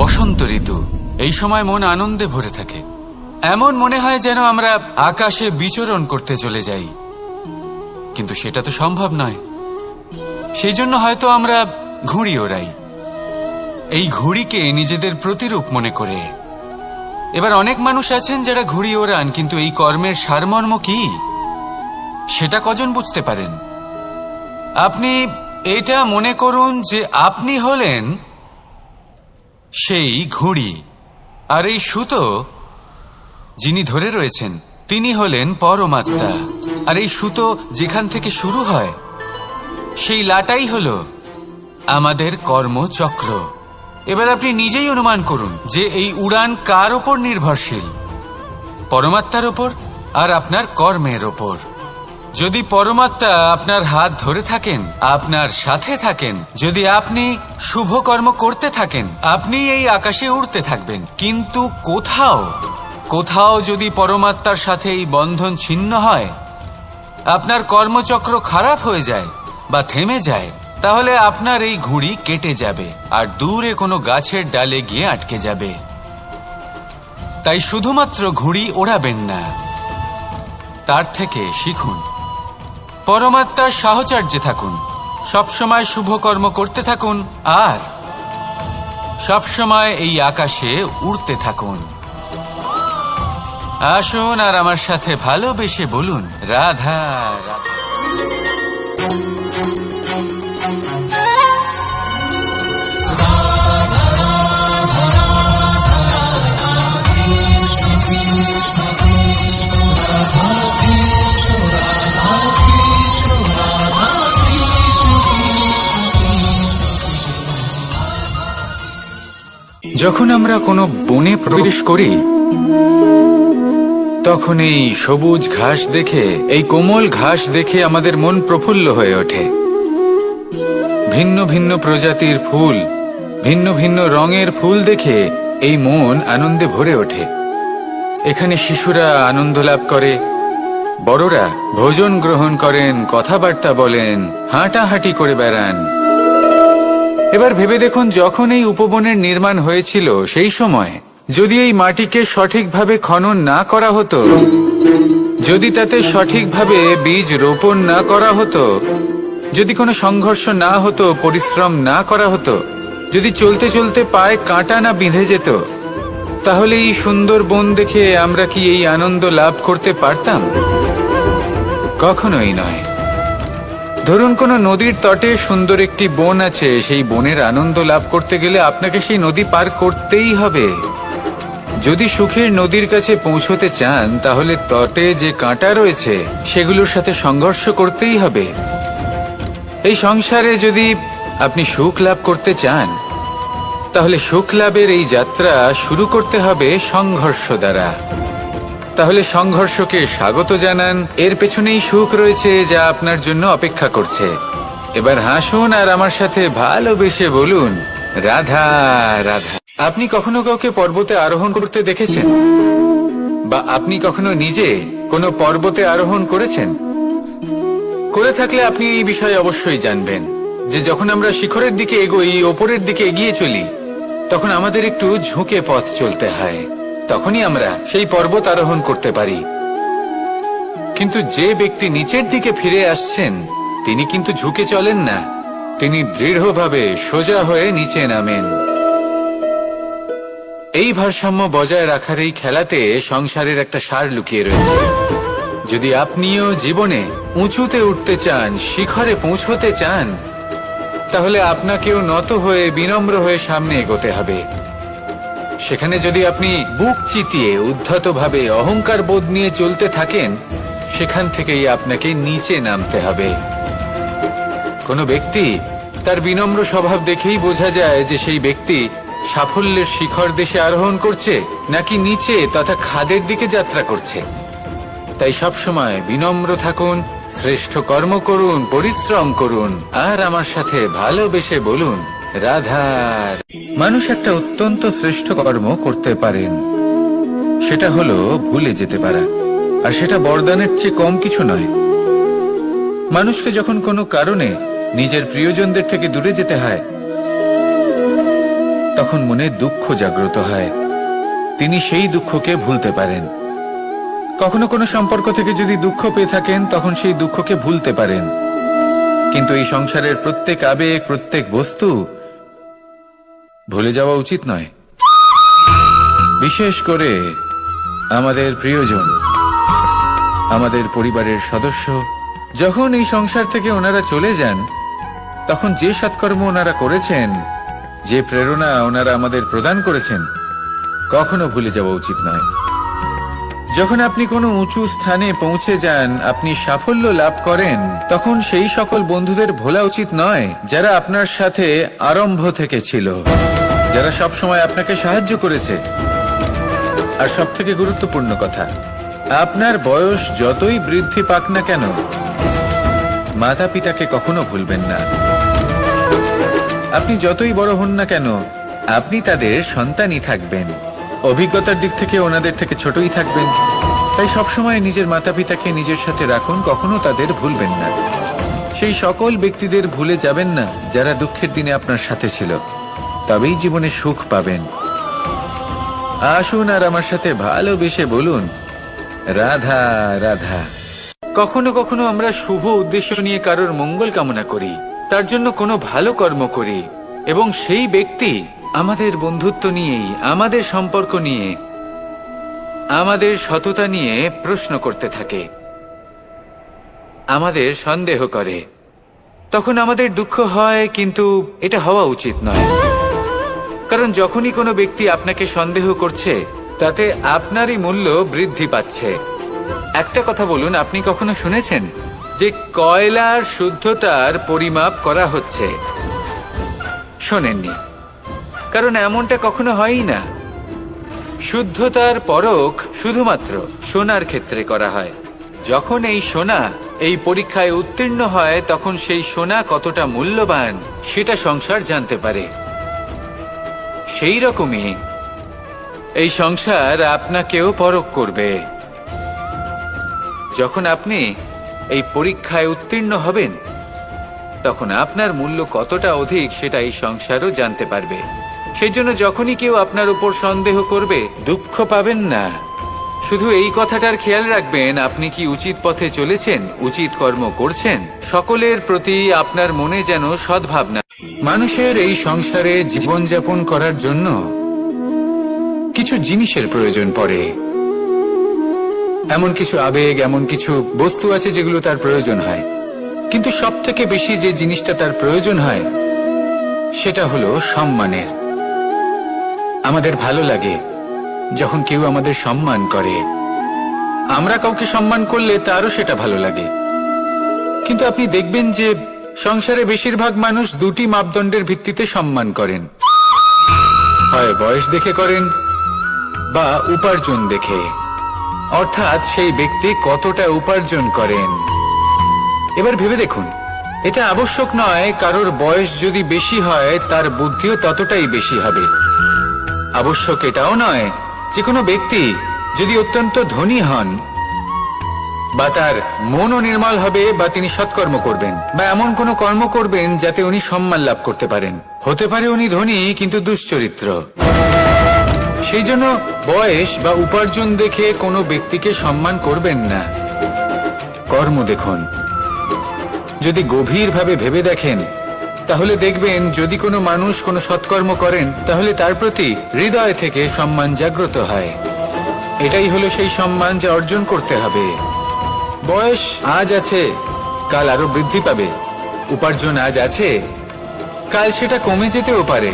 বসন্ত ঋতু, এই সময় মন আনন্দে ভরে থাকে। এমন মনে হয় যেন আমরা আকাশে বিচরণ করতে চলে যাই, কিন্তু সেটা তো সম্ভব নয়। সেই জন্য হয়তো আমরা ঘুড়ি ওড়াই, এই ঘুড়িকে নিজেদের প্রতিরূপ মনে করে। এবার অনেক মানুষ আছেন যারা ঘুড়ি ওড়ান, কিন্তু এই কর্মের সারমর্ম কি সেটা কজন বুঝতে পারেন? আপনি এটা মনে করুন যে আপনি হলেন সেই ঘুড়ি, আর এই সুতো যিনি ধরে রয়েছেন তিনি হলেন পরমাত্মা। আর এই সুতো যেখান থেকে শুরু হয় সেই লাটাই হলো আমাদের কর্মচক্র। এবার আপনি নিজেই অনুমান করুন যে এই উড়ান কার ওপর নির্ভরশীল, পরমাত্মার ওপর আর আপনার কর্মের ওপর। যদি পরমাত্মা আপনার হাত ধরে থাকেন, আপনার সাথে থাকেন, যদি আপনি শুভ কর্ম করতে থাকেন, আপনি এই আকাশে উড়তে থাকবেন। কিন্তু কোথাও কোথাও যদি পরমাত্মার সাথে এই বন্ধন ছিন্ন হয়, আপনার কর্মচক্র খারাপ হয়ে যায় বা থেমে যায়, তাহলে আপনার এই ঘুড়ি কেটে যাবে আর দূরে কোনো গাছের ডালে গিয়ে আটকে যাবে। তাই শুধুমাত্র ঘুড়ি ওড়াবেন না, তার থেকে শিখুন, পরমাত্মার সাহচর্যে থাকুন, সবসময় শুভ কর্ম করতে থাকুন আর সবসময় এই আকাশে উড়তে থাকুন। আসুন আর আমার সাথে ভালোবেসে বলুন, রাধা রাধা। যখন আমরা কোনো বনে প্রবেশ করি, তখন এই সবুজ ঘাস দেখে, এই কোমল ঘাস দেখে আমাদের মন প্রফুল্ল হয়ে ওঠে। ভিন্ন ভিন্ন প্রজাতির ফুল, ভিন্ন ভিন্ন রঙের ফুল দেখে এই মন আনন্দে ভরে ওঠে। এখানে শিশুরা আনন্দ লাভ করে, বড়রা ভোজন গ্রহণ করেন, কথাবার্তা বলেন, হাঁটাহাঁটি করে বেড়ান। এবার ভেবে দেখুন, যখন এই উপবনের নির্মাণ হয়েছিল সেই সময় যদি এই মাটিকে সঠিকভাবে খনন না করা হতো, যদি তাতে সঠিকভাবে বীজ রোপণ না করা হতো, যদি কোনো সংঘর্ষ না হতো, পরিশ্রম না করা হতো, যদি চলতে চলতে পায়ে কাঁটা না বিঁধে যেত, তাহলে এই সুন্দর বন দেখে আমরা কি এই আনন্দ লাভ করতে পারতাম? কখনোই নয়। ধরুন কোনো নদীর তটে সুন্দর একটি বন আছে, সেই বনের আনন্দ লাভ করতে গেলে আপনাকে সেই নদী পার করতেই হবে। যদি সুখের নদীর কাছে পৌঁছতে চান, তাহলে তটে যে কাঁটা রয়েছে সেগুলোর সাথে সংঘর্ষ করতেই হবে। এই সংসারে যদি আপনি সুখ লাভ করতে চান, তাহলে সুখ লাভের এই যাত্রা শুরু করতে হবে সংঘর্ষ দ্বারা। তাহলে সংঘর্ষকে স্বাগত জানান, এর পেছনেই সুখ রয়েছে যা আপনার জন্য অপেক্ষা করছে। এবার হাসুন আর আমার সাথে ভালোবেসে বলুন, রাধা রাধা। আপনি কখনো কাউকে পর্বতে আরোহণ করতে দেখেছেন? বা আপনি কখনো নিজে কোনো পর্বতে আরোহণ করেছেন? করে থাকলে আপনি এই বিষয়ে অবশ্যই জানবেন যে যখন আমরা শিখরের দিকে এগোই, ওপরের দিকে এগিয়ে চলি, তখন আমাদের একটু ঝুঁকে পথ চলতে হয়, তখনই আমরা সেই পর্বত আরোহণ করতে পারি। কিন্তু যে ব্যক্তি নিচের দিকে ফিরে আসছেন, তিনি কিন্তু ঝুঁকে চলেন না, তিনি দৃঢ়ভাবে সোজা হয়ে নিচে নামেন। এই ভারসাম্য বজায় রাখার এই খেলাতে সংসারের একটা সার লুকিয়ে রয়েছে। যদি আপনিও জীবনে উঁচুতে উঠতে চান, শিখরে পৌঁছতে চান, তাহলে আপনাকেও নত হয়ে, বিনম্র হয়ে সামনে এগোতে হবে। সেখানে যদি আপনি বুক চিতিয়ে, উদ্ধতভাবে, অহংকার বোধ নিয়ে চলতে থাকেন, সেখান থেকেই আপনাকে নিচে নামতে হবে। কোনো ব্যক্তি তার বিনম্র স্বভাব দেখেই বোঝা যায় যে সেই ব্যক্তি সাফল্যের শিখর দেশে আরোহণ করছে নাকি নিচে তথা খাদের দিকে যাত্রা করছে। তাই সবসময় বিনম্র থাকুন, শ্রেষ্ঠ কর্ম করুন, পরিশ্রম করুন আর আমার সাথে ভালোবেসে বলুন, রাধার। মানুষ একটা অত্যন্ত শ্রেষ্ঠ কর্ম করতে পারেন, সেটা হলো ভুলে যেতে পারা। আর সেটা বরদানের চেয়ে কম কিছু নয়। মানুষকে যখন কোনো কারণে নিজের প্রিয়জনদের থেকে দূরে যেতে হয়, তখন মনে দুঃখ জাগ্রত হয়। তিনি সেই দুঃখকে ভুলতে পারেন। কখনো কোনো সম্পর্ক থেকে যদি দুঃখ পেয়ে থাকেন, তখন সেই দুঃখকে ভুলতে পারেন। কিন্তু এই সংসারের প্রত্যেক আবেগ, প্রত্যেক বস্তু ভুলে যাওয়া উচিত নয়। বিশেষ করে আমাদের প্রিয়জন, আমাদের পরিবারের সদস্য, যখন এই সংসার থেকে ওনারা চলে যান, তখন যে সৎকর্ম ওনারা করেছেন, যে প্রেরণা ওনারা আমাদের প্রদান করেছেন, কখনো ভুলে যাওয়া উচিত নয়। যখন আপনি কোনো উঁচু স্থানে পৌঁছে যান, আপনি সাফল্য লাভ করেন, তখন সেই সকল বন্ধুদের ভোলা উচিত নয় যারা আপনার সাথে আরম্ভ থেকে ছিল, যারা সব সময় আপনাকে সাহায্য করেছে। আর সবথেকে গুরুত্বপূর্ণ কথা, আপনার বয়স যতই বৃদ্ধি পাক না কেন, মাতা পিতাকে কখনো ভুলবেন না। আপনি যতই বড় হন না কেন, আপনি তাদের সন্তানই থাকবেন। অভিজ্ঞতার দিক থেকে ওনাদের থেকে ছোটই থাকবেন। তাই সবসময় নিজের মাতা পিতাকে নিজের সাথে রাখুন, কখনো তাদের ভুলবেন না। সেই সকল ব্যক্তিদের ভুলে যাবেন না যারা দুঃখের দিনে আপনার সাথে ছিল, তবেই জীবনে সুখ পাবেন। আসুন আর আমার সাথে ভালোবেসে বলুন, রাধা রাধা। কখনো কখনো আমরা শুভ উদ্দেশ্য নিয়ে কারোর মঙ্গল কামনা করি, তার জন্য কোনো ভালো কর্ম করি, এবং সেই ব্যক্তি আমাদের বন্ধুত্ব নিয়েই, আমাদের সম্পর্ক নিয়ে, আমাদের সততা নিয়ে প্রশ্ন করতে থাকে, আমাদের সন্দেহ করে। তখন আমাদের দুঃখ হয়, কিন্তু এটা হওয়া উচিত নয়। কারণ যখনই কোনো ব্যক্তি আপনাকে সন্দেহ করছে, তাতে আপনারই মূল্য বৃদ্ধি পাচ্ছে। একটা কথা বলুন, আপনি কখনো শুনেছেন যে কয়লার শুদ্ধতার পরিমাপ করা হচ্ছে? শোনেননি, কারণ এমনটা কখনো হয়ই না। শুদ্ধতার পরখ শুধুমাত্র সোনার ক্ষেত্রে করা হয়। যখন এই সোনা এই পরীক্ষায় উত্তীর্ণ হয়, তখন সেই সোনা কতটা মূল্যবান সেটা সংসার জানতে পারে। সেই রকমই এই সংসার আপনাকেও পরখ করবে। যখন আপনি এই পরীক্ষায় উত্তীর্ণ হবেন, তখন আপনার মূল্য কতটা অধিক সেটা এই সংসারও জানতে পারবে। সেই জন্য যখনই কেউ আপনার উপর সন্দেহ করবে, দুঃখ পাবেন না। শুধু এই কথাটার খেয়াল রাখবেন, আপনি কি উচিত পথে চলেছেন, উচিত কর্ম করছেন। সকলের প্রতি আপনার মনে যেন সদ্ভাবনা। মানুষের এই সংসারে জীবনযাপন করার জন্য কিছু জিনিসের প্রয়োজন পড়ে। এমন কিছু আবেগ, এমন কিছু বস্তু আছে যেগুলো তার প্রয়োজন হয়। কিন্তু সব থেকে বেশি যে জিনিসটা তার প্রয়োজন হয়, সেটা হলো সম্মানের। আমাদের ভালো লাগে যখন কেউ আমাদের সম্মান করে। আমরা কাউকে সম্মান করলে তারও সেটা ভালো লাগে। কিন্তু আপনি দেখবেন যে সংসারে বেশিরভাগ মানুষ দুটি মাপদণ্ডের ভিত্তিতে সম্মান করেন। হয় বয়স দেখে করেন, বা উপার্জন দেখে। অর্থাৎ সেই ব্যক্তি কতটা উপার্জন করেন। এবার ভেবে দেখুন, এটা আবশ্যক নয় কারোর বয়স যদি বেশি হয় তার বুদ্ধিও ততটাই বেশি হবে। আবশ্যক এটাও নয় যে কোনো ব্যক্তি যদি অত্যন্ত ধনী হন, বা তার মনও নির্মল হবে, বা তিনি সৎকর্ম করবেন, বা এমন কোনো কর্ম করবেন যাতে উনি সম্মান লাভ করতে পারেন। হতে পারে উনি ধনী কিন্তু দুশ্চরিত্র। সেই জন্য বয়স বা উপার্জন দেখে কোনো ব্যক্তিকে সম্মান করবেন না। কর্ম দেখুন। যদি গভীরভাবে ভেবে দেখেন, তাহলে দেখবেন যদি কোনো মানুষ কোনো সৎকর্ম করেন, তাহলে তার প্রতি হৃদয় থেকে সম্মান জাগ্রত হয়। এটাই হলো সেই সম্মান যা অর্জন করতে হবে। বয়স আজ আছে, কাল আরো বৃদ্ধি পাবে। উপার্জন আজ আছে, কাল সেটা কমে যেতেও পারে।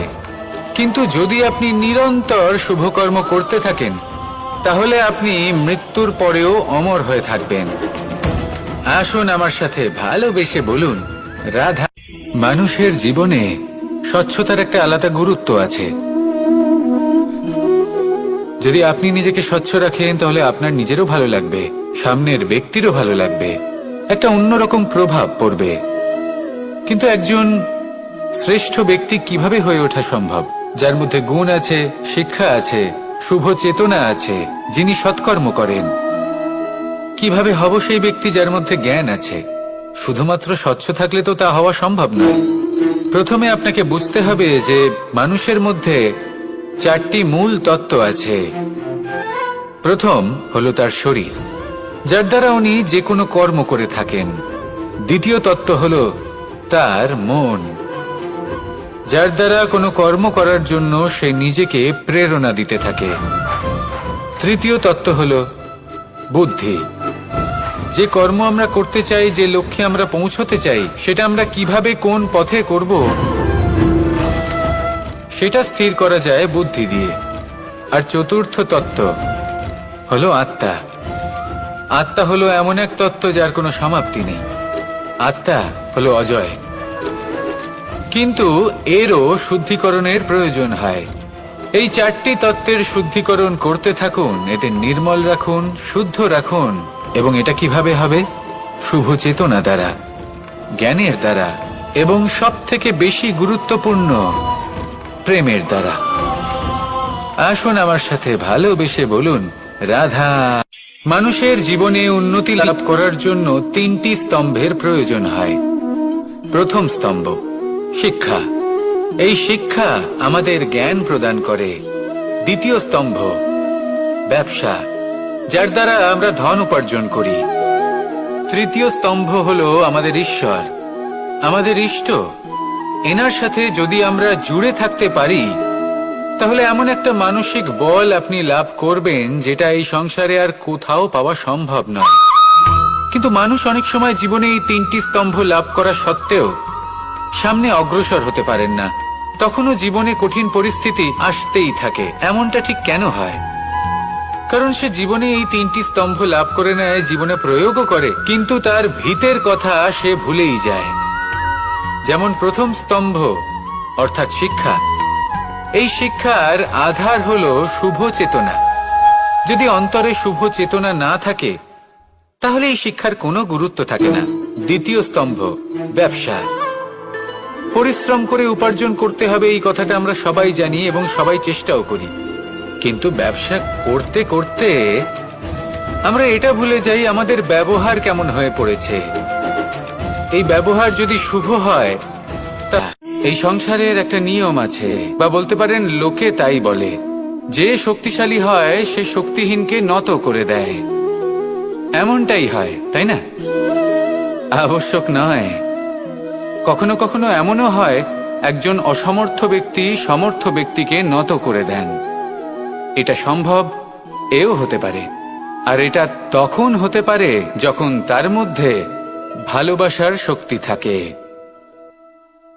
কিন্তু যদি আপনি নিরন্তর শুভকর্ম করতে থাকেন, তাহলে আপনি মৃত্যুর পরেও অমর হয়ে থাকবেন। আসুন আমার সাথে ভালোবেসে বলুন, রাধা। মানুষের জীবনে স্বচ্ছতার একটা আলাদা গুরুত্ব আছে। যদি আপনি নিজেকে স্বচ্ছ রাখেন, তাহলে আপনার নিজেরও ভালো লাগবে, সামনের ব্যক্তিরও ভালো লাগবে, একটা অন্যরকম প্রভাব পড়বে। কিন্তু একজন শ্রেষ্ঠ ব্যক্তি কিভাবে হয়ে ওঠা সম্ভব? যার মধ্যে গুণ আছে, শিক্ষা আছে, শুভ চেতনা আছে, যিনি সৎকর্ম করেন। কিভাবে হব সেই ব্যক্তি যার মধ্যে জ্ঞান আছে, শুধুমাত্র স্বচ্ছ থাকলে তো তা হওয়া সম্ভব নয়। প্রথমে আপনাকে বুঝতে হবে যে মানুষের মধ্যে 4টি মূল তত্ত্ব আছে। প্রথম হলো তার শরীর, যার দ্বারা উনি যে কোনো কর্ম করে থাকেন। দ্বিতীয় তত্ত্ব হলো তার মন, যার দ্বারা কোনো কর্ম করার জন্য সে নিজেকে প্রেরণা দিতে থাকে। তৃতীয় তত্ত্ব হলো বুদ্ধি, যে কর্ম আমরা করতে চাই, যে লক্ষ্যে আমরা পৌঁছতে চাই, সেটা আমরা কিভাবে কোন পথে করব সেটা স্থির করা যায় বুদ্ধি দিয়ে। আর চতুর্থ তত্ত্ব হলো আত্মা। আত্মা হলো এমন এক তত্ত্ব যার কোনো সমাপ্তি নেই। আত্মা হলো অজয়, কিন্তু এরও শুদ্ধিকরণের প্রয়োজন হয়। এই 4টি তত্ত্বের শুদ্ধিকরণ করতে থাকুন, এদের নির্মল রাখুন, শুদ্ধ রাখুন। এবং এটা কিভাবে হবে? শুভ চেতনা দ্বারা, জ্ঞানের দ্বারা, এবং সবথেকে বেশি গুরুত্বপূর্ণ প্রেমের দ্বারা। আসুন আমার সাথে ভালোবেসে বলুন রাধা। মানুষের জীবনে উন্নতি লাভ করার জন্য 3টি স্তম্ভের প্রয়োজন হয়। প্রথম স্তম্ভ শিক্ষা। এই শিক্ষা আমাদের জ্ঞান প্রদান করে। দ্বিতীয় স্তম্ভ ব্যবসা, যার দ্বারা আমরা ধন উপার্জন করি। তৃতীয় স্তম্ভ হলো আমাদের ঈশ্বর, আমাদের ইষ্ট। এনার সাথে যদি আমরা জুড়ে থাকতে পারি, তাহলে এমন একটা মানসিক বল আপনি লাভ করবেন যেটা এই সংসারে আর কোথাও পাওয়া সম্ভব নয়। কিন্তু মানুষ অনেক সময় জীবনে এই 3টি স্তম্ভ লাভ করা সত্ত্বেও সামনে অগ্রসর হতে পারেন না। তখনও জীবনে কঠিন পরিস্থিতি আসতেই থাকে। এমনটা ঠিক কেন হয়? কারণ সে জীবনে এই 3টি স্তম্ভ লাভ করে নেয়, জীবনে প্রয়োগও করে, কিন্তু তার ভিতের কথা সে ভুলেই যায়। যেমন প্রথম স্তম্ভ অর্থাৎ শিক্ষা। এই শিক্ষার আধার হলো শুভ চেতনা। যদি অন্তরে শুভ চেতনা না থাকে, তাহলে এই শিক্ষার কোনো গুরুত্ব থাকে না। দ্বিতীয় স্তম্ভ ব্যবসা। পরিশ্রম করে উপার্জন করতে হবে, এই কথাটা আমরা সবাই জানি এবং সবাই চেষ্টাও করি। কিন্তু ব্যবসা করতে করতে আমরা এটা ভুলে যাই আমাদের ব্যবহার কেমন হয়ে পড়েছে। এই ব্যবহার যদি শুভ হয়, তা এই সংসারের একটা নিয়ম আছে, বা বলতে পারেন লোকে তাই বলে, যে শক্তিশালী হয় সে শক্তিহীনকে নত করে দেয়। এমনটাই হয়, তাই না? আবশ্যক নয়। কখনো কখনো এমনও হয় একজন অসমর্থ ব্যক্তি সমর্থ ব্যক্তিকে নত করে দেন। এটা সম্ভব, এও হতে পারে। আর এটা তখন হতে পারে যখন তার মধ্যে ভালোবাসার শক্তি থাকে।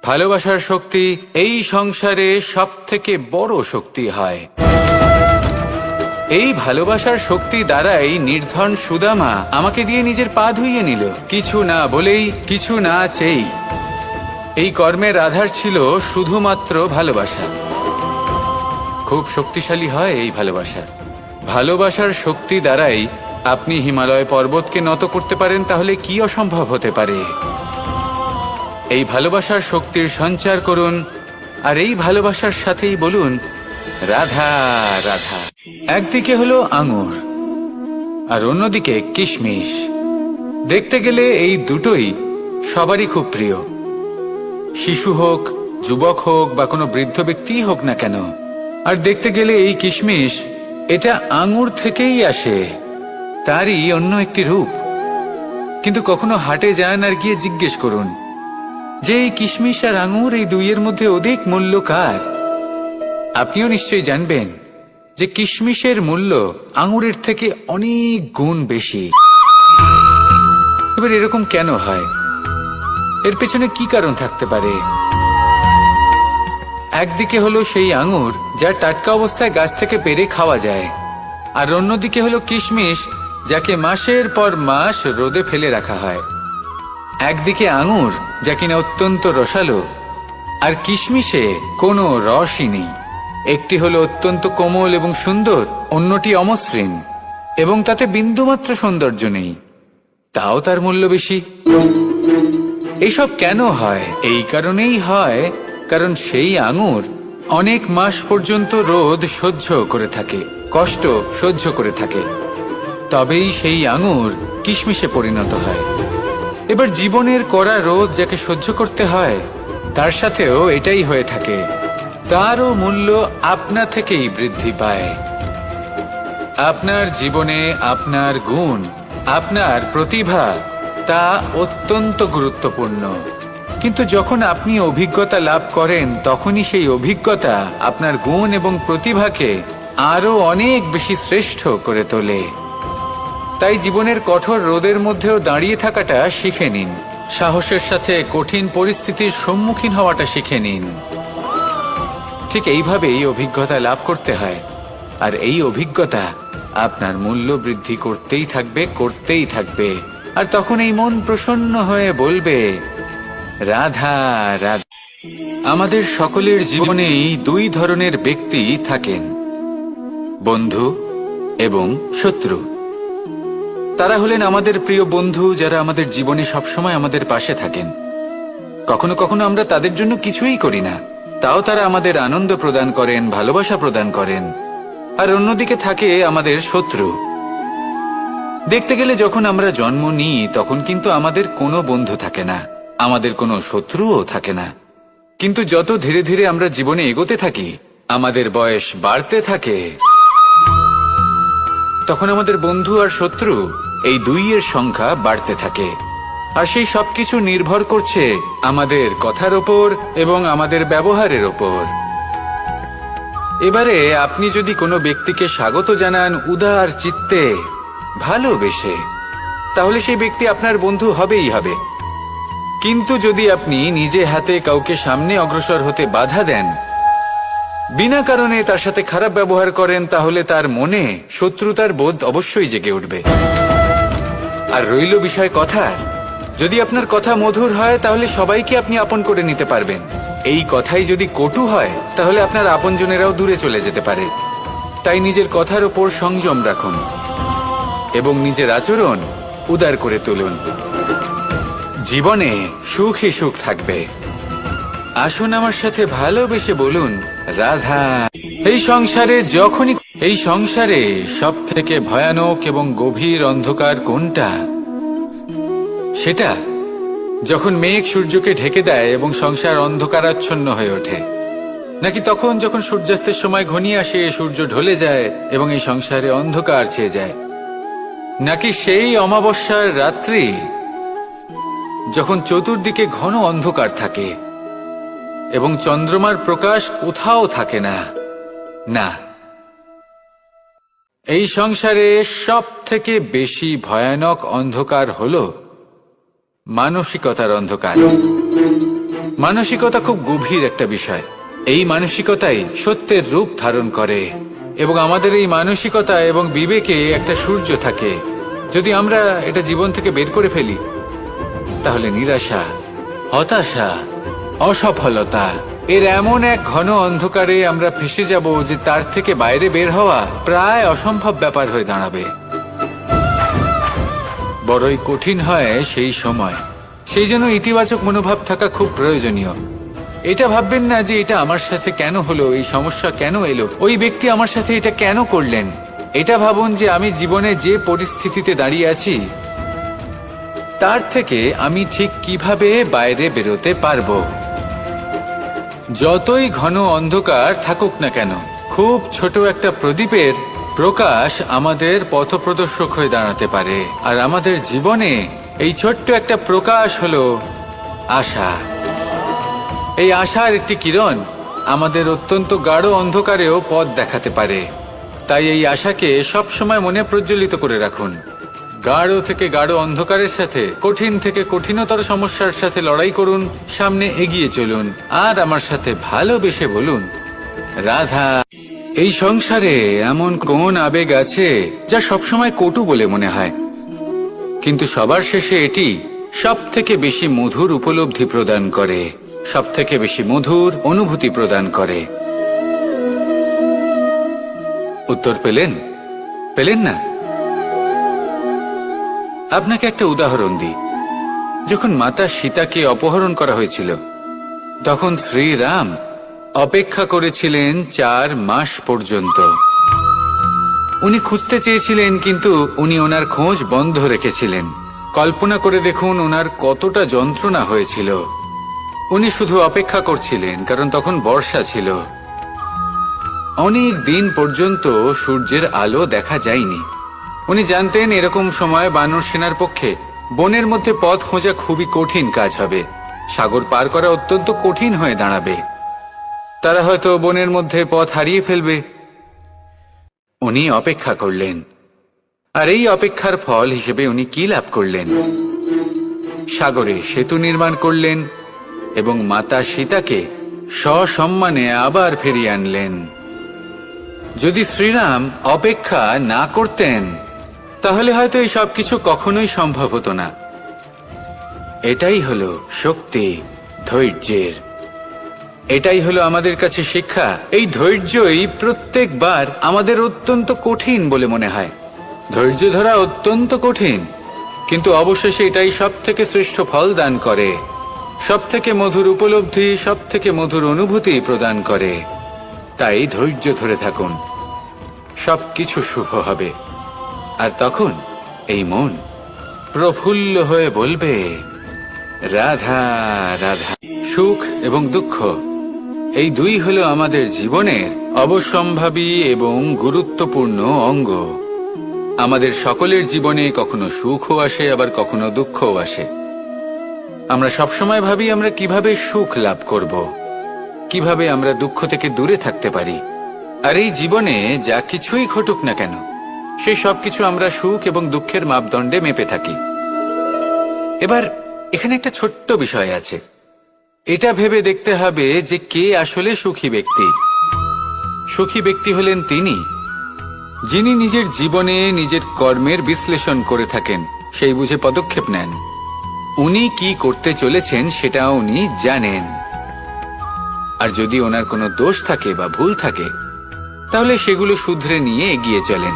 ভালোবাসার শক্তি এই সংসারে সবথেকে বড় শক্তি হয়। এই ভালোবাসার শক্তি দ্বারাই নির্ধন সুদামা আমাকে দিয়ে নিজের পা ধুইয়ে নিল, কিছু না বলেই, কিছু না চেয়েই। এই কর্মের আধার ছিল শুধুমাত্র ভালোবাসা। খুব শক্তিশালী হয় এই ভালোবাসা। ভালোবাসার শক্তি দ্বারাই আপনি হিমালয় পর্বতকে নত করতে পারেন, তাহলে কি অসম্ভব হতে পারে? এই ভালোবাসার শক্তির সঞ্চার করুন, আর এই ভালোবাসার সাথেই বলুন রাধা রাধা। একদিকে হলো আঙুর আর অন্যদিকে কিশমিশ। দেখতে গেলে এই দুটোই সবারই খুব প্রিয়। শিশু হোক, যুবক হোক, বা কোনো বৃদ্ধ ব্যক্তি হোক না কেন। আর দেখতে গেলে এই কিশমিশ, এটা আঙুর থেকেই আসে, তারই অন্য একটি রূপ। কিন্তু কখনো হাটে যান আর গিয়ে জিজ্ঞেস করুন যে এই কিশমিশ আর আঙুর, এই দুইয়ের মধ্যে অধিক মূল্য কার? আপনিও নিশ্চয়ই জানবেন যে কিশমিশের মূল্য আঙুরের থেকে অনেক গুণ বেশি। এবার এরকম কেন হয়? এর পেছনে কি কারণ থাকতে পারে? একদিকে হলো সেই আঙুর যা টাটকা অবস্থায় গাছ থেকে পেড়ে খাওয়া যায়, আর অন্যদিকে হলো কিশমিশ যাকে মাসের পর মাস রোদে ফেলে রাখা হয়। একদিকে আঙুর যা কিনা অত্যন্ত রসালো, আর কিশমিশে কোনো রসই নেই। একটি হলো অত্যন্ত কোমল এবং সুন্দর, অন্যটি অমসৃণ এবং তাতে বিন্দুমাত্র সৌন্দর্য নেই, তাও তার মূল্য বেশি। এসব কেন হয়? এই কারণেই হয় কারণ সেই আঙুর অনেক মাস পর্যন্ত রোদ সহ্য করে থাকে, কষ্ট সহ্য করে থাকে, তবেই সেই আঙুর কিশমিশে পরিণত হয়। এবার জীবনের কড়া রোদ যাকে সহ্য করতে হয় তার সাথেও এটাই হয়ে থাকে, তারও মূল্য আপনা থেকেই বৃদ্ধি পায়। আপনার জীবনে আপনার গুণ, আপনার প্রতিভা তা অত্যন্ত গুরুত্বপূর্ণ, কিন্তু যখন আপনি অভিজ্ঞতা লাভ করেন তখনই সেই অভিজ্ঞতা আপনার গুণ এবং প্রতিভাকে আরো অনেক বেশি শ্রেষ্ঠ করে তোলে। তাই জীবনের কঠোর রোদের মধ্যেও দাঁড়িয়ে থাকাটা শিখে নিন, সাহসের সাথে কঠিন পরিস্থিতির সম্মুখীন হওয়াটা শিখে নিন। ঠিক এইভাবেই অভিজ্ঞতা লাভ করতে হয়, আর এই অভিজ্ঞতা আপনার মূল্য বৃদ্ধি করতেই থাকবে, আর তখন এই মন প্রসন্ন হয়ে বলবে, রাধা রাধা। আমাদের সকলের জীবনেই দুই ধরনের ব্যক্তি থাকেন, বন্ধু এবং শত্রু। তারা হলেন আমাদের প্রিয় বন্ধু, যারা আমাদের জীবনে সবসময় আমাদের পাশে থাকেন। কখনো কখনো আমরা তাদের জন্য কিছুই করি না, তাও তারা আমাদের আনন্দ প্রদান করেন, ভালোবাসা প্রদান করেন। আর অন্যদিকে থাকে আমাদের শত্রু। দেখতে গেলে যখন আমরা জন্ম নিই তখন কিন্তু আমাদের কোনো বন্ধু থাকে না, আমাদের কোনো শত্রুও থাকে না। কিন্তু যত ধীরে ধীরে আমরা জীবনে এগোতে থাকি, আমাদের বয়স বাড়তে থাকে, তখন আমাদের বন্ধু আর শত্রু এই দুইয়ের সংখ্যা বাড়তে থাকে। আর সেই সবকিছু নির্ভর করছে আমাদের কথার ওপর এবং আমাদের ব্যবহারের ওপর। এবারে আপনি যদি কোনো ব্যক্তিকে স্বাগত জানান উদার চিত্তে, ভালোবেসে, তাহলে সেই ব্যক্তি আপনার বন্ধু হবেই হবে। কিন্তু যদি আপনি নিজে হাতে কাউকে সামনে অগ্রসর হতে বাধা দেন, বিনা কারণে তার সাথে খারাপ ব্যবহার করেন, তাহলে তার মনে শত্রুতার বোধ অবশ্যই জেগে উঠবে। আর রইল বিষয় কথার, যদি আপনার কথা মধুর হয় তাহলে সবাইকে আপনি আপন করে নিতে পারবেন। এই কথাই যদি কটু হয় তাহলে আপনার আপনজনেরাও দূরে চলে যেতে পারে। তাই নিজের কথার ওপর সংযম রাখুন এবং নিজের আচরণ উদার করে তুলুন। জীবনে সুখই সুখ থাকবে। আসুন আমার সাথে ভালোবেসে বলুন, রাধা। এই সংসারে সব থেকে ভয়ানক এবং গভীর অন্ধকার কোনটা? সেটা যখন মেঘ সূর্যকে ঢেকে দেয় এবং সংসার অন্ধকারাচ্ছন্ন হয়ে ওঠে, নাকি তখন যখন সূর্যাস্তের সময় ঘনিয়ে আসে, সূর্য ঢলে যায় এবং এই সংসারে অন্ধকার ছেয়ে যায়, নাকি সেই অমাবস্যার রাত্রি যখন চতুর্দিকে ঘন অন্ধকার থাকে এবং চন্দ্রমার প্রকাশ কোথাও থাকে না? না, এই সংসারে সব থেকে বেশি ভয়ানক অন্ধকার হলো মানসিকতার অন্ধকার। মানসিকতা খুব গভীর একটা বিষয়। এই মানসিকতাই সত্যের রূপ ধারণ করে এবং আমাদের এই মানসিকতা এবং বিবেকে একটা সূর্য থাকে। যদি আমরা এটা জীবন থেকে বের করে ফেলি তাহলে নিরাশা, হতাশা, অসফলতা এর এমন এক ঘন অন্ধকারে আমরা ফেসে যাব যে তার থেকে বাইরে বের হওয়া প্রায় অসম্ভব ব্যাপার হয়ে দাঁড়াবে। বড়ই কঠিন হয় সেই সময়। সেই জন্য ইতিবাচক মনোভাব থাকা খুব প্রয়োজনীয়। এটা ভাববেন না যে এটা আমার সাথে কেন হলো, এই সমস্যা কেন এলো, ওই ব্যক্তি আমার সাথে এটা কেন করলেন। এটা ভাবুন যে আমি জীবনে যে পরিস্থিতিতে দাঁড়িয়ে আছি তার থেকে আমি ঠিক কিভাবে বাইরে বেরোতে পারবো। যতই ঘন অন্ধকার থাকুক না কেন, খুব ছোট একটা প্রদীপের প্রকাশ আমাদের পথপ্রদর্শক হয়ে দাঁড়াতে পারে। আর আমাদের জীবনে এই ছোট্ট একটা প্রকাশ হলো আশা। এই আশার একটি কিরণ আমাদের অত্যন্ত গাঢ় অন্ধকারেও পথ দেখাতে পারে। তাই এই আশাকে সব সময় মনে প্রজ্বলিত করে রাখুন। গাঢ় থেকে গাঢ় অন্ধকারের সাথে, কঠিন থেকে কঠিনতর সমস্যার সাথে লড়াই করুন, সামনে এগিয়ে চলুন, আর আমার সাথে ভালোবেসে বলুন, রাধা। এই সংসারে এমন কোন আবেগ আছে যা সবসময় কটু বলে মনে হয়, কিন্তু সবার শেষে এটি সব থেকে বেশি মধুর উপলব্ধি প্রদান করে, সব থেকে বেশি মধুর অনুভূতি প্রদান করে। উত্তর পেলেন না? আপনাকে একটা উদাহরণ দিই। যখন মাতা সীতাকে অপহরণ করা হয়েছিল তখন শ্রীরাম অপেক্ষা করেছিলেন 4 মাস পর্যন্ত। উনি খুঁজতে চেয়েছিলেন কিন্তু উনি ওনার খোঁজ বন্ধ রেখেছিলেন। কল্পনা করে দেখুন ওনার কতটা যন্ত্রণা হয়েছিল। উনি শুধু অপেক্ষা করছিলেন, কারণ তখন বর্ষা ছিল। অনেক দিন পর্যন্ত সূর্যের আলো দেখা যায়নি। উনি জানতেন এরকম সময় বানর সেনার পক্ষে বনের মধ্যে পথ খোঁজা খুবই কঠিন কাজ হবে। সাগর পার করা অত্যন্ত কঠিন হয়ে দাঁড়াবে। তারা হয়তো বনের মধ্যে পথ হারিয়ে ফেলবে। উনি অপেক্ষা করলেন, আর এই অপেক্ষার ফল হিসেবে উনি কি লাভ করলেন? সাগরে সেতু নির্মাণ করলেন এবং মাতা সীতাকে সসম্মানে আবার ফিরিয়ে আনলেন। যদি শ্রীরাম অপেক্ষা না করতেন তাহলে হয়তো এই সবকিছু কখনোই সম্ভব হতো না। এটাই হলো শক্তি ধৈর্যের। এটাই হলো আমাদের কাছে শিক্ষা। এই ধৈর্যই প্রত্যেকবার আমাদের অত্যন্ত কঠিন বলে মনে হয়। ধৈর্য ধরা অত্যন্ত কঠিন, কিন্তু অবশেষে এটাই সব থেকে শ্রেষ্ঠ ফল দান করে, সব থেকে মধুর উপলব্ধি, সব থেকে মধুর অনুভূতি প্রদান করে। তাই ধৈর্য ধরে থাকুন, সবকিছু শুভ হবে। আর তখন এই মন প্রফুল্ল হয়ে বলবে, রাধা রাধা। সুখ এবং দুঃখ এই দুই হলো আমাদের জীবনের অবশ্যম্ভাবী এবং গুরুত্বপূর্ণ অঙ্গ। আমাদের সকলের জীবনে কখনো সুখও আসে, আবার কখনো দুঃখও আসে। আমরা সবসময় ভাবি আমরা কিভাবে সুখ লাভ করব, কিভাবে আমরা দুঃখ থেকে দূরে থাকতে পারি। আর এই জীবনে যা কিছুই ঘটুক না কেন, সেই সবকিছু আমরা সুখ এবং দুঃখের মাপদণ্ডে মেপে থাকি। এবার এখানে একটা ছোট্ট বিষয় আছে। এটা ভেবে দেখতে হবে যে কে আসলে সুখী ব্যক্তি। সুখী ব্যক্তি হলেন তিনি যিনি নিজের জীবনে নিজের কর্মের বিশ্লেষণ করে থাকেন, সেই বুঝে পদক্ষেপ নেন। উনি কি করতে চলেছেন সেটা উনি জানেন। আর যদি ওনার কোনো দোষ থাকে বা ভুল থাকে তাহলে সেগুলো শুধরে নিয়ে এগিয়ে চলেন।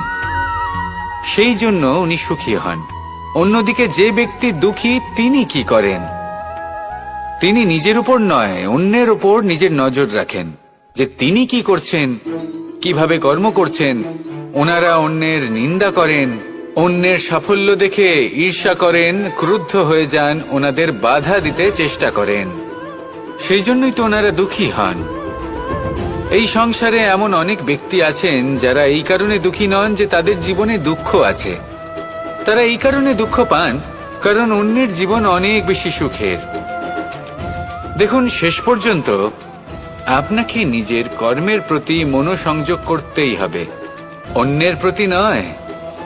সেই জন্য উনি সুখী হন। অন্যদিকে যে ব্যক্তি দুঃখী, তিনি কি করেন? তিনি নিজের উপর নয়, অন্যের উপর নিজের নজর রাখেন যে তিনি কি করছেন, কিভাবে কর্ম করছেন। ওনারা অন্যের নিন্দা করেন, অন্যের সাফল্য দেখে ঈর্ষা করেন, ক্রুদ্ধ হয়ে যান, ওনাদের বাধা দিতে চেষ্টা করেন। সেই জন্যই তো ওনারা দুঃখী হন। এই সংসারে এমন অনেক ব্যক্তি আছেন যারা এই কারণে দুঃখী নন যে তাদের জীবনে দুঃখ আছে। তারা এই কারণে দুঃখ পান কারণ অন্যের জীবন অনেক বেশি সুখের। দেখুন, শেষ পর্যন্ত আপনাকে নিজের কর্মের প্রতি মনোসংযোগ করতেই হবে, অন্যের প্রতি নয়।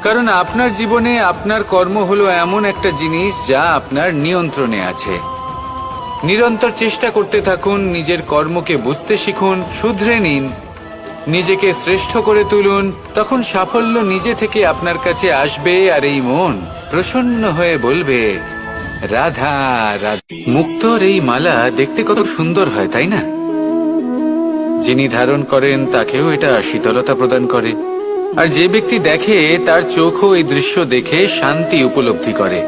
কারণ আপনার জীবনে আপনার কর্ম হলো এমন একটা জিনিস যা আপনার নিয়ন্ত্রণে আছে। নিরন্তর চেষ্টা করতে থাকুন, নিজের কর্মকে বুঝতে শিখুন, শুধরে নিন, নিজেকে শ্রেষ্ঠ করে তুলুন। তখন সাফল্য নিজে থেকে আপনার কাছে আসবে, আর এই মন প্রসন্ন হয়ে বলবে, রাধা রাধা। মুক্তোর এই মালা দেখতে কত সুন্দর হয়, তাই না? যিনি ধারণ করেন তাকেও এটা শীতলতা প্রদান করে। আর যে ব্যক্তি দেখে তার চোখও এই দৃশ্য দেখে শান্তি উপলব্ধি করে।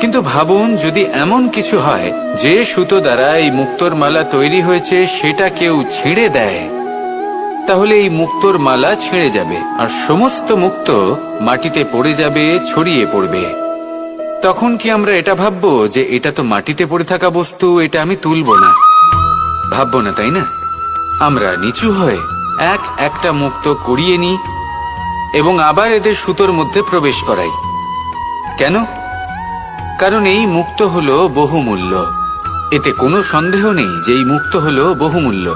কিন্তু ভাবুন, যদি এমন কিছু হয় যে সুতো দ্বারা এই মুক্তোর মালা তৈরি হয়েছে সেটা কেউ ছিঁড়ে দেয়, তাহলে এই মুক্তোর মালা ছিঁড়ে যাবে আর সমস্ত মুক্ত মাটিতে পড়ে যাবে, ছড়িয়ে পড়বে। তখন কি আমরা এটা ভাববো যে এটা তো মাটিতে পড়ে থাকা বস্তু, এটা আমি তুলবো না? ভাববো না, তাই না? আমরা নিচু হয়ে একটা মুক্ত কুড়িয়ে নিই এবং আবার এদের সুতোর মধ্যে প্রবেশ করাই। কেন? কারণ এই মুক্ত হলো বহুমূল্য। এতে কোনো সন্দেহ নেই যে এই মুক্ত হলো বহুমূল্য।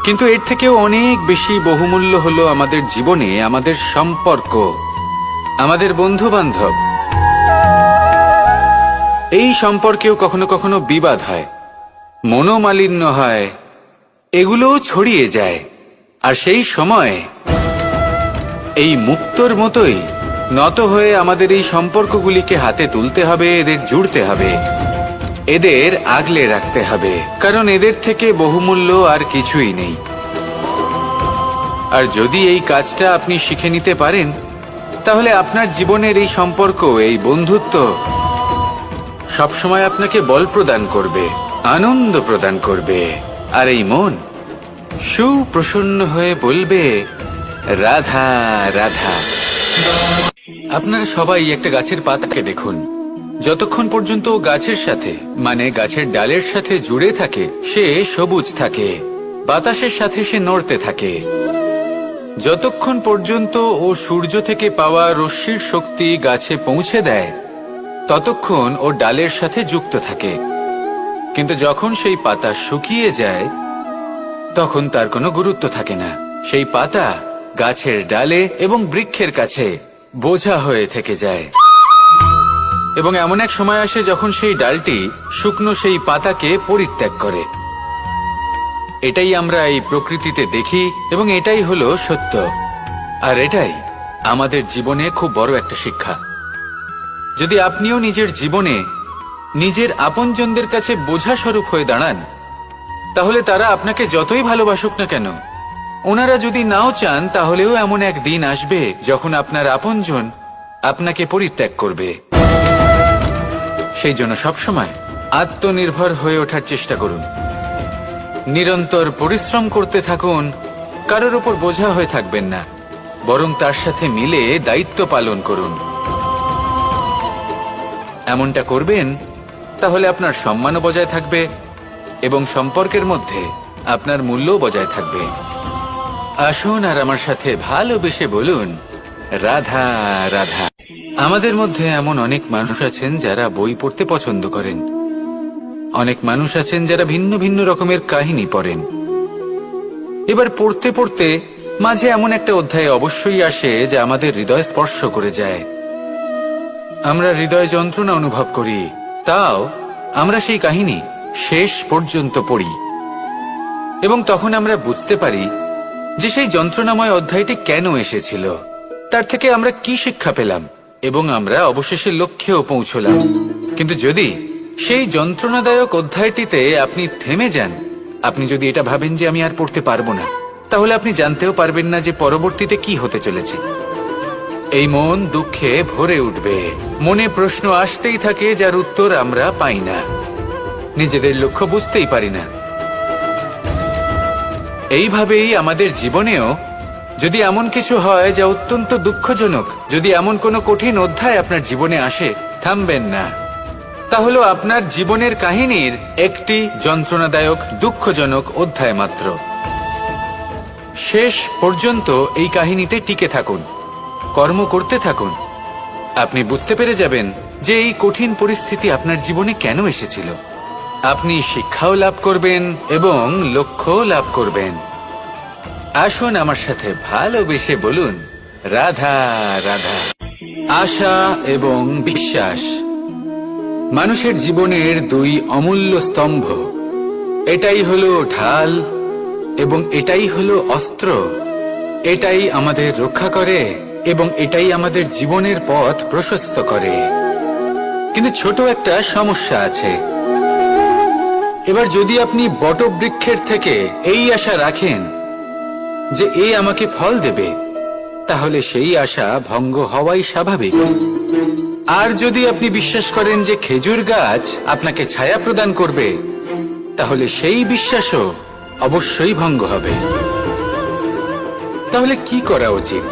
কিন্তু এর থেকেও অনেক বেশি বহুমূল্য হলো আমাদের জীবনে আমাদের সম্পর্ক, আমাদের বন্ধু বান্ধব। এই সম্পর্কেও কখনো কখনো বিবাদ হয়, মনোমালিন্য হয়, এগুলোও ছড়িয়ে যায়। আর সেই সময় এই মুক্তোর মতোই নত হয়ে আমাদের এই সম্পর্কগুলিকে হাতে তুলতে হবে, এদের জুড়তে হবে, এদের আগলে রাখতে হবে। কারণ এদের থেকে বহুমূল্য আর কিছুই নেই। আর যদি এই কাজটা আপনি শিখে নিতে পারেন, তাহলে আপনার জীবনের এই সম্পর্ক, এই বন্ধুত্ব সবসময় আপনাকে বল প্রদান করবে, আনন্দ প্রদান করবে। আর এই মন সুপ্রসন্ন হয়ে বলবে, রাধা রাধা। আপনারা সবাই একটা গাছের পাতাকে দেখুন, যতক্ষণ পর্যন্ত ও গাছের সাথে মানে গাছের ডালের সাথে জুড়ে থাকে সে সবুজ থাকে, বাতাসের সাথে সে নড়তে থাকে। যতক্ষণ পর্যন্ত ও সূর্য থেকে পাওয়া রশ্মির শক্তি গাছে পৌঁছে দেয় ততক্ষণ ও ডালের সাথে যুক্ত থাকে। কিন্তু যখন সেই পাতা শুকিয়ে যায় তখন তার কোনো গুরুত্ব থাকে না। সেই পাতা গাছের ডালে এবং বৃক্ষের কাছে বোঝা হয়ে থেকে যায়। এবং এমন এক সময় আসে যখন সেই ডালটি শুকনো সেই পাতাকে পরিত্যাগ করে। এটাই আমরা এই প্রকৃতিতে দেখি এবং এটাই হলো সত্য। আর এটাই আমাদের জীবনে খুব বড় একটা শিক্ষা। যদি আপনিও নিজের জীবনে নিজের আপনজনদের কাছে বোঝা স্বরূপ হয়ে দাঁড়ান, তাহলে তারা আপনাকে যতই ভালোবাসুক না কেন, ওনারা যদি নাও চান তাহলেও এমন এক দিন আসবে যখন আপনার আপনজন আপনাকে পরিত্যাগ করবে। সেই জন্য সবসময় আত্মনির্ভর হয়ে ওঠার চেষ্টা করুন, নিরন্তর পরিশ্রম করতে থাকুন, কারোর উপর বোঝা হয়ে থাকবেন না, বরং তার সাথে মিলে দায়িত্ব পালন করুন। এমনটা করবেন তাহলে আপনার সম্মানও বজায় থাকবে এবং সম্পর্কের মধ্যে আপনার মূল্যও বজায় থাকবে। আসুন আর আমার সাথে ভালোবেসে বলুন, রাধা রাধা। আমাদের মধ্যে এমন অনেক মানুষ আছেন যারা বই পড়তে পছন্দ করেন, অনেক মানুষ আছেন যারা ভিন্ন ভিন্ন রকমের কাহিনী পড়েন। এবার পড়তে পড়তে মাঝে এমন একটা অধ্যায় অবশ্যই আসে যা আমাদের হৃদয় স্পর্শ করে যায়। আমরা হৃদয় যন্ত্রণা অনুভব করি, তাও আমরা সেই কাহিনী শেষ পর্যন্ত পড়ি এবং তখন আমরা বুঝতে পারি যে সেই যন্ত্রণাময় অধ্যায়টি কেন এসেছিল, তার থেকে আমরা কি শিক্ষা পেলাম এবং আমরা অবশেষে লক্ষ্যেও পৌঁছলাম। কিন্তু যদি সেই যন্ত্রণাদায়ক অধ্যায়টিতে আপনি থেমে যান, আপনি যদি এটা ভাবেন যে আমি আর পড়তে পারবো না, তাহলে আপনি জানতেও পারবেন না যে পরবর্তীতে কি হতে চলেছে। এই মন দুঃখে ভরে উঠবে, মনে প্রশ্ন আসতেই থাকে যার উত্তর আমরা পাই না, নিজেদের লক্ষ্য বুঝতেই পারি না। এইভাবেই আমাদের জীবনেও যদি এমন কিছু হয় যা অত্যন্ত দুঃখজনক, যদি এমন কোনো কঠিন অধ্যায় আপনার জীবনে আসে, থামবেন না। তা হলো আপনার জীবনের কাহিনীর একটি যন্ত্রণাদায়ক দুঃখজনক অধ্যায় মাত্র। শেষ পর্যন্ত এই কাহিনীতে টিকে থাকুন, কর্ম করতে থাকুন। আপনি বুঝতে পেরে যাবেন যে এই কঠিন পরিস্থিতি আপনার জীবনে কেন এসেছিল। আপনি শিক্ষাও লাভ করবেন এবং লক্ষ্যও লাভ করবেন। আসুন আমার সাথে ভালোবেসে বলুন, রাধা রাধা। আশা এবং বিশ্বাস মানুষের জীবনের দুই অমূল্য স্তম্ভ। এটাই হলো ঢাল এবং এটাই হলো অস্ত্র। এটাই আমাদের রক্ষা করে এবং এটাই আমাদের জীবনের পথ প্রশস্ত করে। কিন্তু ছোট একটা সমস্যা আছে। এবার যদি আপনি বটবৃক্ষের থেকে এই আশা রাখেন যে এ আমাকে ফল দেবে, তাহলে সেই আশা ভঙ্গ হওয়াই স্বাভাবিক। আর যদি আপনি বিশ্বাস করেন যে খেজুর গাছ আপনাকে ছায়া প্রদান করবে, তাহলে সেই বিশ্বাসও অবশ্যই ভঙ্গ হবে। তাহলে কি করা উচিত?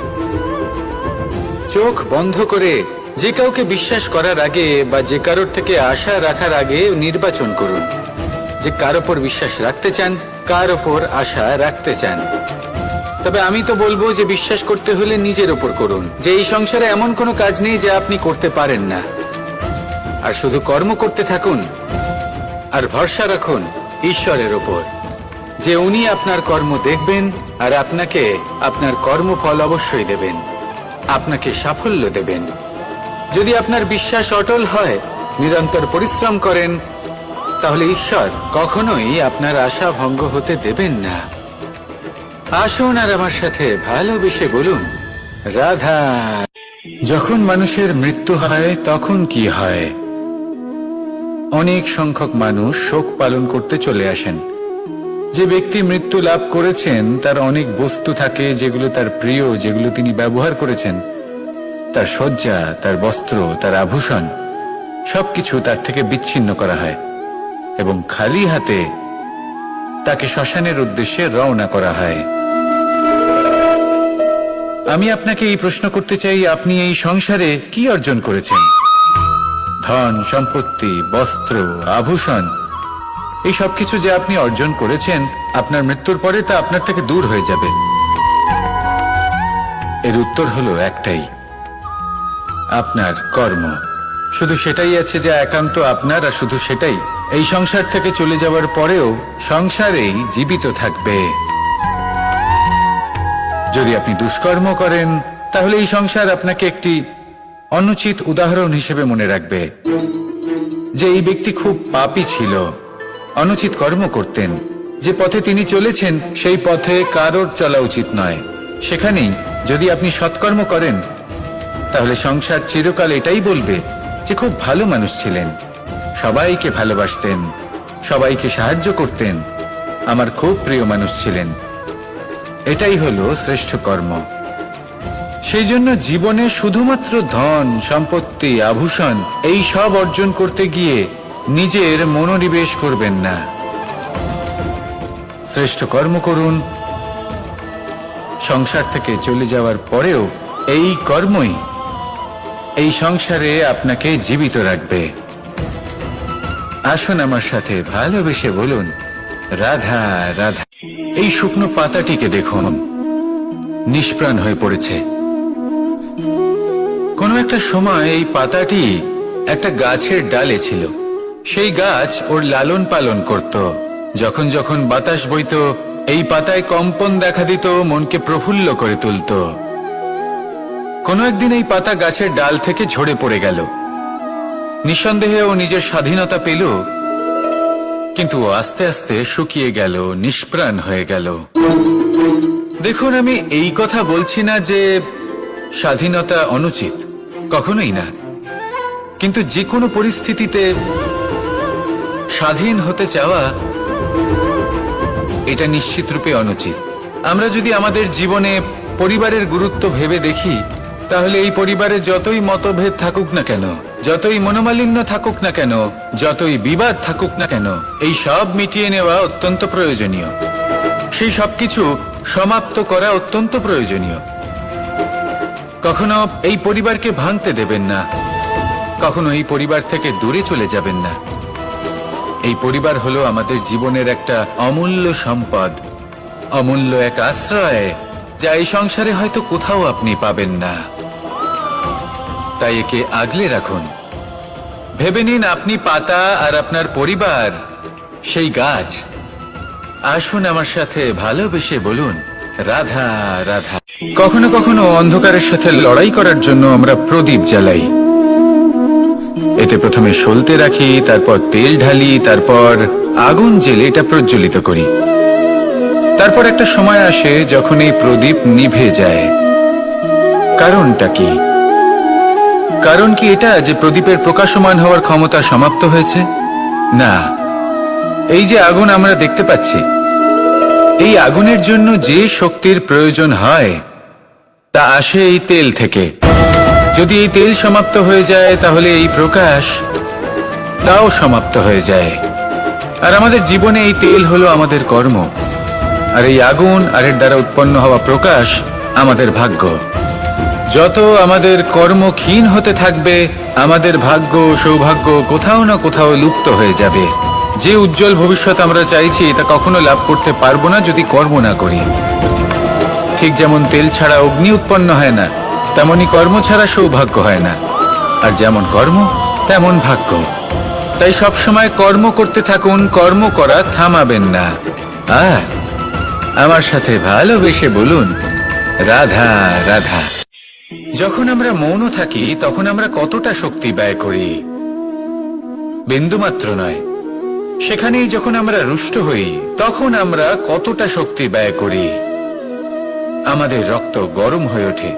চোখ বন্ধ করে যে কাউকে বিশ্বাস করার আগে বা যে কারোর থেকে আশা রাখার আগে নির্বাচন করুন যে কার ওপর বিশ্বাস রাখতে চান, কার ওপর আশা রাখতে চান। তবে আমি তো বলবো যে বিশ্বাস করতে হলে নিজের ওপর করুন, যে এই সংসারে এমন কোনো কাজ নেই যা আপনি করতে পারেন না। আর শুধু কর্ম করতে থাকুন আর ভরসা রাখুন ঈশ্বরের ওপর, যে উনি আপনার কর্ম দেখবেন আর আপনাকে আপনার কর্মফল অবশ্যই দেবেন, আপনাকে সাফল্য দেবেন। যদি আপনার বিশ্বাস অটল হয়, নিরন্তর পরিশ্রম করেন, তাহলে ঈশ্বর কখনোই আপনার আশা ভঙ্গ হতে দেবেন না। আসুন আর আমার সাথে ভালোবেসে বলুন, রাধা। যখন মানুষের মৃত্যু হয় তখন কি হয়? অনেক সংখ্যক মানুষ শোক পালন করতে চলে আসেন। যে ব্যক্তি মৃত্যু লাভ করেছেন তার অনেক বস্তু থাকে যেগুলো তার প্রিয়, যেগুলো তিনি ব্যবহার করেছেন। তার শয্যা, তার বস্ত্র, তার আভূষণ সবকিছু তার থেকে বিচ্ছিন্ন করা হয় এবং খালি হাতে তাকে শ্মশানের উদ্দেশ্যে রওনা করা হয়। আমি আপনাকে এই প্রশ্ন করতে চাই, আপনি এই সংসারে কি অর্জন করেছেন? ধন সম্পত্তি, বস্ত্র, আভূষণ, এই সবকিছু যে আপনি অর্জন করেছেন, আপনার মৃত্যুর পরে তা আপনার থেকে দূর হয়ে যাবে। এর উত্তর হলো একটাই, আপনার কর্ম। শুধু সেটাই আছে যা একান্ত আপনার, আর শুধু সেটাই এই সংসার থেকে চলে যাওয়ার পরেও সংসারেই জীবিত থাকবে। যদি আপনি দুষ্কর্ম করেন, তাহলে এই সংসার আপনাকে একটি অনুচিত উদাহরণ হিসেবে মনে রাখবে যে এই ব্যক্তি খুব পাপী ছিল, অনুচিত কর্ম করতেন। যে পথে তিনি চলেছেন সেই পথে কারোর চলা উচিত নয়। সেখানেই যদি আপনি সৎকর্ম করেন, তাহলে সংসার চিরকাল এটাই বলবে যে খুব ভালো মানুষ ছিলেন, সবাইকে ভালোবাসতেন, সবাইকে সাহায্য করতেন, আমার খুব প্রিয় মানুষ ছিলেন। এটাই হলো শ্রেষ্ঠ কর্ম। সেই জন্য জীবনে শুধুমাত্র ধন সম্পত্তি, আভূষণ এই সব অর্জন করতে গিয়ে নিজের মনোনিবেশ করবেন না। শ্রেষ্ঠ কর্ম করুন। সংসার থেকে চলে যাওয়ার পরেও এই কর্মই এই সংসারে আপনাকে জীবিত রাখবে। আসুন আমার সাথে ভালোবেসে বলুন, রাধা রাধা। এই শুকনো পাতাটিকে দেখুন, নিষ্প্রাণ হয়ে পড়েছে। কোনো একটা সময় এই পাতাটি একটা গাছের ডালে ছিল। সেই গাছ ওর লালন পালন করত। যখন যখন বাতাস বইত, এই পাতায় কম্পন দেখা দিত, মনকে প্রফুল্ল করে তুলত। কোনো একদিন এই পাতা গাছের ডাল থেকে ঝরে পড়ে গেল। নিঃসন্দেহে ও নিজের স্বাধীনতা পেল, কিন্তু আস্তে আস্তে শুকিয়ে গেল, নিষ্প্রাণ হয়ে গেল। দেখুন, আমি এই কথা বলছি না যে স্বাধীনতা অনুচিত, কখনোই না। কিন্তু যে কোনো পরিস্থিতিতে স্বাধীন হতে চাওয়া এটা নিশ্চিত রূপে অনুচিত। আমরা যদি আমাদের জীবনে পরিবারের গুরুত্ব ভেবে দেখি, তাহলে এই পরিবারে যতই মতভেদ থাকুক না কেন, যতই মনোমালিন্য থাকুক না কেন, যতই বিবাদ থাকুক না কেন, এই সব মিটিয়ে নেওয়া অত্যন্ত প্রয়োজনীয়। সেই সবকিছু সমাপ্ত করা অত্যন্ত প্রয়োজনীয়। কখনো এই পরিবারকে ভাঙতে দেবেন না, কখনো এই পরিবার থেকে দূরে চলে যাবেন না। এই পরিবার হলো আমাদের জীবনের একটা অমূল্য সম্পদ, অমূল্য এক আশ্রয়, যা এই সংসারে হয়তো কোথাও আপনি পাবেন না। তাই একে আগলে রাখুন। ভেবে নিন আপনি পাতা আর আপনার পরিবার সেই গাছ। আসুন আমার সাথে ভালোবেসে বলুন, রাধা রাধা। কখনো কখনো অন্ধকারের সাথে লড়াই করার জন্য আমরা প্রদীপ জ্বালাই। এতে প্রথমে সলতে রাখি, তারপর তেল ঢালি, তারপর আগুন জেলে এটা প্রজ্বলিত করি। তারপর একটা সময় আসে যখন এই প্রদীপ নিভে যায়। কারণটা কি? কারণ কি এটা যে প্রদীপের প্রকাশমান হওয়ার ক্ষমতা সমাপ্ত হয়েছে? না, এই যে আগুন আমরা দেখতে পাচ্ছি, এই আগুনের জন্য যে শক্তির প্রয়োজন হয় তা আসে এই তেল থেকে। যদি এই তেল সমাপ্ত হয়ে যায়, তাহলে এই প্রকাশ তাও সমাপ্ত হয়ে যায়। আর আমাদের জীবনে এই তেল হলো আমাদের কর্ম, আর এই আগুন আর এর দ্বারা উৎপন্ন হওয়া প্রকাশ আমাদের ভাগ্য। যত আমাদের কর্ম ক্ষীণ হতে থাকবে, আমাদের ভাগ্য সৌভাগ্য কোথাও না কোথাও লুপ্ত হয়ে যাবে। যে উজ্জ্বল ভবিষ্যৎ আমরা চাইছি তা কখনো লাভ করতে পারবো না যদি কর্ম না করি। ঠিক যেমন তেল ছাড়া অগ্নি উৎপন্ন হয় না, তেমনি কর্ম ছাড়া সৌভাগ্য হয় না। আর যেমন কর্ম তেমন ভাগ্য। তাই সবসময় কর্ম করতে থাকুন, কর্ম করা থামাবেন না। আর আমার সাথে ভালোবেসে বলুন, রাধা রাধা। যখন আমরা মৌন থাকি, তখন আমরা কতটা শক্তি ব্যয় করি, বিন্দুমাত্র নয়। সেখানেই যখন আমরা রুষ্ট হই, তখন আমরা কতটা শক্তি ব্যয় করি। আমাদের রক্ত গরম হয়ে ওঠে,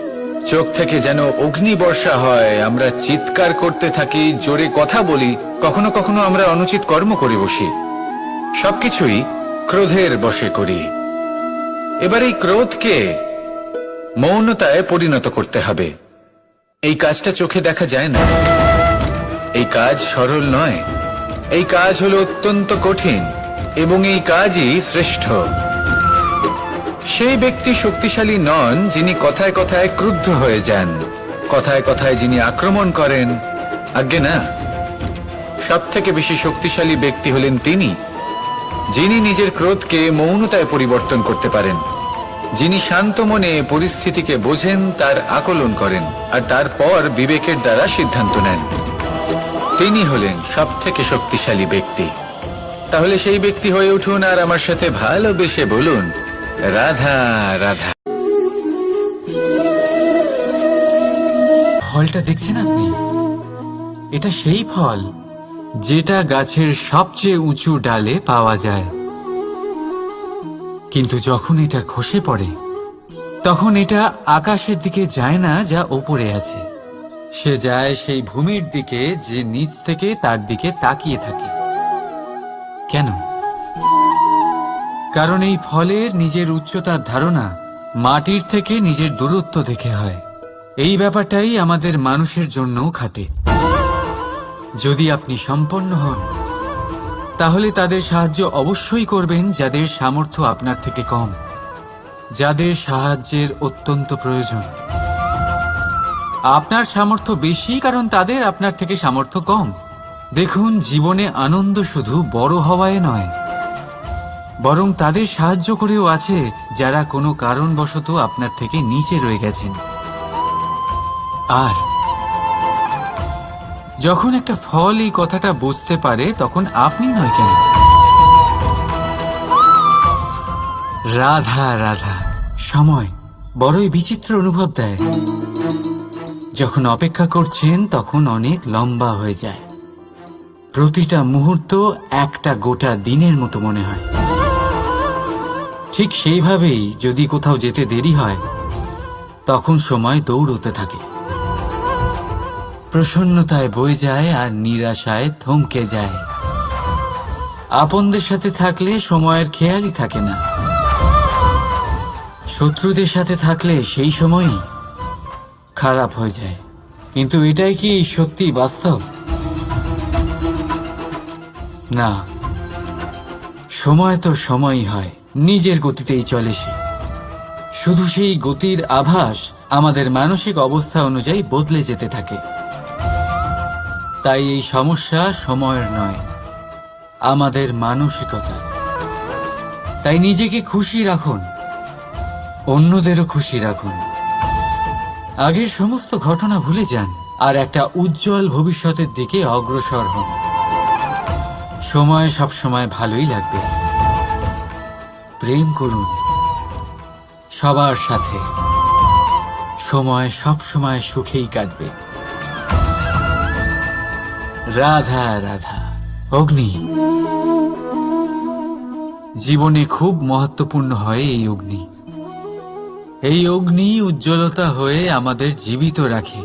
চোখ থেকে যেন অগ্নি বর্ষা হয়, আমরা চিৎকার করতে থাকি, জোরে কথা বলি, কখনো কখনো আমরা অনুচিত কর্ম করে বসি। সবকিছুই ক্রোধের বশে করি। এবার এই ক্রোধকে মৌনতায় পরিণত করতে হবে। এই কাজটা চোখে দেখা যায় না, এই কাজ সরল নয়, এই কাজ হলো অত্যন্ত কঠিন, এবং এই কাজই শ্রেষ্ঠ। সেই ব্যক্তি শক্তিশালী নন যিনি কথায় কথায় ক্রুদ্ধ হয়ে যান, কথায় কথায় যিনি আক্রমণ করেন। আজ্ঞে না, সবথেকে বেশি শক্তিশালী ব্যক্তি হলেন তিনি, যিনি নিজের ক্রোধকে মৌনতায় পরিবর্তন করতে পারেন, যিনি শান্ত মনে পরিস্থিতিকে বোঝেন, তার আকলন করেন আর তারপর বিবেকের দ্বারা সিদ্ধান্ত নেন। তিনি হলেন সবথেকে শক্তিশালী ব্যক্তি। তাহলে সেই ব্যক্তি হয়ে উঠুন আর আমার সাথে ভালোবেসে বলুন, রাধা রাধা। ফলটা দেখছেন আপনি? এটা সেই ফল যেটা গাছের সবচেয়ে উঁচু ডালে পাওয়া যায়, কিন্তু যখন এটা খসে পড়ে তখন এটা আকাশের দিকে যায় না যা ওপরে আছে, সে যায় সেই ভূমির দিকে যে নিচ থেকে তার দিকে তাকিয়ে থাকে। কেন? কারণ এই ফলের নিজের উচ্চতার ধারণা মাটির থেকে নিজের দূরত্ব দেখে হয়। এই ব্যাপারটাই আমাদের মানুষের জন্যও খাটে। যদি আপনি সম্পন্ন হন তাহলে তাদের সাহায্য অবশ্যই করবেন যাদের সামর্থ্য আপনার থেকে কম, যাদের সাহায্যের অত্যন্ত প্রয়োজন। আপনার সামর্থ্য বেশি কারণ তাদের আপনার থেকে সামর্থ্য কম। দেখুন, জীবনে আনন্দ শুধু বড় হওয়ায় নয়, বরং তাদের সাহায্য করেও আছে যারা কোনো কারণবশত আপনার থেকে নিচে রয়ে গেছেন। আর যখন একটা ফল এই কথাটা বুঝতে পারে তখন আপনি নয় কেন? রাধা রাধা। সময় বড়ই বিচিত্র অনুভব দেয়। যখন অপেক্ষা করছেন তখন অনেক লম্বা হয়ে যায়। প্রতিটা মুহূর্ত একটা গোটা দিনের মতো মনে হয়। ঠিক সেইভাবেই যদি কোথাও যেতে দেরি হয় তখন সময় দৌড়তে থাকে, প্রসন্নতায় বয়ে যায় আর নিরাশায় থমকে যায়। আপনদের সাথে থাকলে সময়ের খেয়ালই থাকে না, শত্রুদের সাথে থাকলে সেই সময়ই খারাপ হয়ে যায়। কিন্তু এটাই কি সত্যি বাস্তব? না, সময় তো সময়ই হয়, নিজের গতিতেই চলে সে। শুধু সেই গতির আভাস আমাদের মানসিক অবস্থা অনুযায়ী বদলে যেতে থাকে। তাই এই সমস্যা সময়ের নয়, আমাদের মানসিকতা। তাই নিজেকে খুশি রাখুন, অন্যদেরও খুশি রাখুন। আগের সমস্ত ঘটনা ভুলে যান আর একটা উজ্জ্বল ভবিষ্যতের দিকে অগ্রসর হন। সময় সবসময় ভালোই লাগবে। প্রেম করুন সবার সাথে, সময় সবসময় সুখেই কাটবে। রাধা রাধা। অগ্নি জীবনে খুব মহত্বপূর্ণ হয়। এই অগ্নি, এই অগ্নি উজ্জ্বলতা হয়ে আমাদের জীবিত রাখে।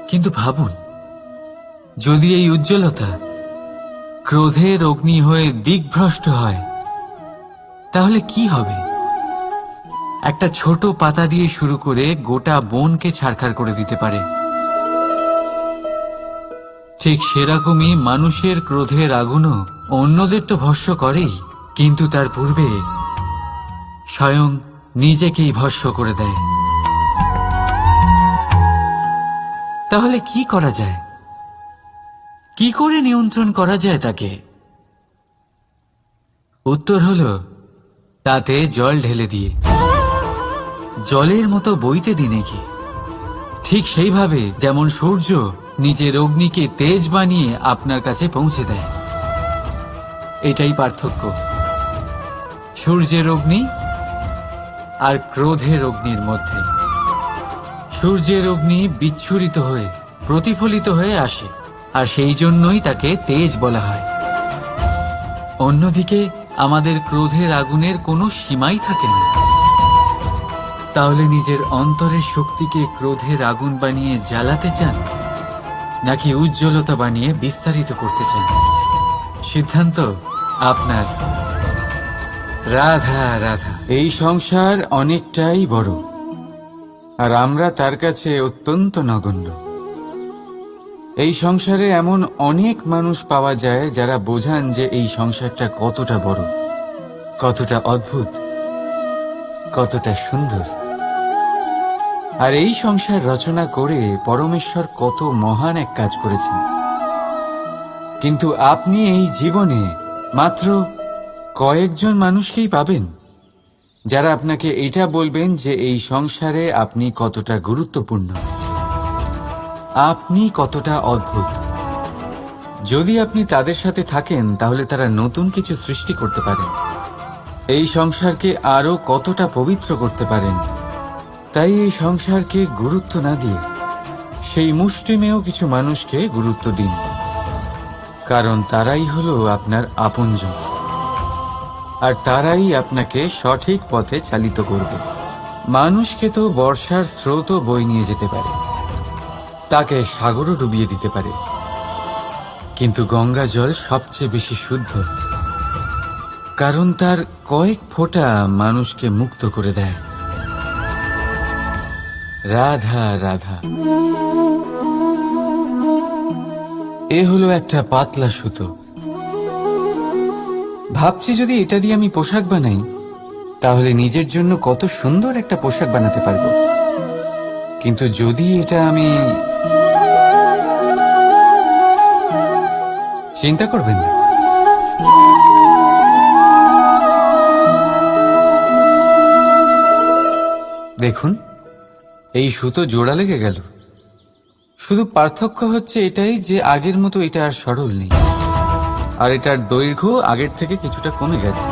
কিন্তু ভাবুন, যদি এই উজ্জ্বলতা ক্রোধের অগ্নি হয়ে দিকভ্রষ্ট হয় তাহলে কি হবে? একটা ছোট পাতা দিয়ে শুরু করে গোটা বনকে ছারখার করে দিতে পারে। ঠিক সেরকমই মানুষের ক্রোধের আগুনও অন্যদের তো ভস্ম করেই, কিন্তু তার পূর্বে স্বয়ং নিজেকেই ভস্ম করে দেয়। তাহলে কি করা যায়? কি করে নিয়ন্ত্রণ করা যায় তাকে? উত্তর হলো তাতে জল ঢেলে দিয়ে, জলের মতো বইতে দিনে কি। ঠিক সেইভাবে যেমন সূর্য নিজের অগ্নিকে তেজ বানিয়ে আপনার কাছে পৌঁছে দেয়। এটাই পার্থক্য সূর্যের অগ্নি আর ক্রোধের অগ্নির মধ্যে। সূর্যের অগ্নি বিচ্ছুরিত হয়ে প্রতিফলিত হয়ে আসে, আর সেই জন্যই তাকে তেজ বলা হয়। অন্যদিকে আমাদের ক্রোধের আগুনের কোনো সীমাই থাকে না। তাহলে নিজের অন্তরের শক্তিকে ক্রোধের আগুন বানিয়ে জ্বালাতে চান, নাকি উজ্জ্বলতা বানিয়ে বিস্তারিত করতে চান? সিদ্ধান্ত আপনার। রাধা রাধা। এই সংসার অনেকটাই বড়, আর আমরা তার কাছে অত্যন্ত নগণ্য। এই সংসারে এমন অনেক মানুষ পাওয়া যায় যারা বোঝান যে এই সংসারটা কতটা বড়, কতটা অদ্ভুত, কতটা সুন্দর। আর এই সংসার রচনা করে পরমেশ্বর কত মহান এক কাজ করেছেন। কিন্তু আপনি এই জীবনে মাত্র কয়েকজন মানুষকেই পাবেন যারা আপনাকে এটা বলবেন যে এই সংসারে আপনি কতটা গুরুত্বপূর্ণ, আপনি কতটা অদ্ভুত। যদি আপনি তাদের সাথে থাকেন তাহলে তারা নতুন কিছু সৃষ্টি করতে পারেন, এই সংসারকে আরো কতটা পবিত্র করতে পারেন। তাই এই সংসারকে গুরুত্ব না দিয়ে সেই মুষ্টিমেয় কিছু মানুষকে গুরুত্ব দিন, কারণ তারাই হলো আপনার আপনজন, আর তারাই আপনাকে সঠিক পথে চালিত করবে। মানুষকে তো বর্ষার স্রোতও বয়ে নিয়ে যেতে পারে, তাকে সাগরও ডুবিয়ে দিতে পারে, কিন্তু গঙ্গা জল সবচেয়ে বেশি শুদ্ধ, কারণ তার কয়েক ফোঁটা মানুষকে মুক্ত করে দেয়। রাধা রাধা। এ হলো একটা পাতলা সুতো। ভাবছি যদি এটা দিয়ে আমি পোশাক বানাই তাহলে নিজের জন্য কত সুন্দর একটা পোশাক বানাতে পারবো, কিন্তু যদি এটা আমি... চিন্তা করবেন না, দেখুন এই সুতো জোড়া লেগে গেল। শুধু পার্থক্য হচ্ছে এটাই যে আগের মতো এটা আর সরল নেই, আর এটার দৈর্ঘ্য আগের থেকে কিছুটা কমে গেছে।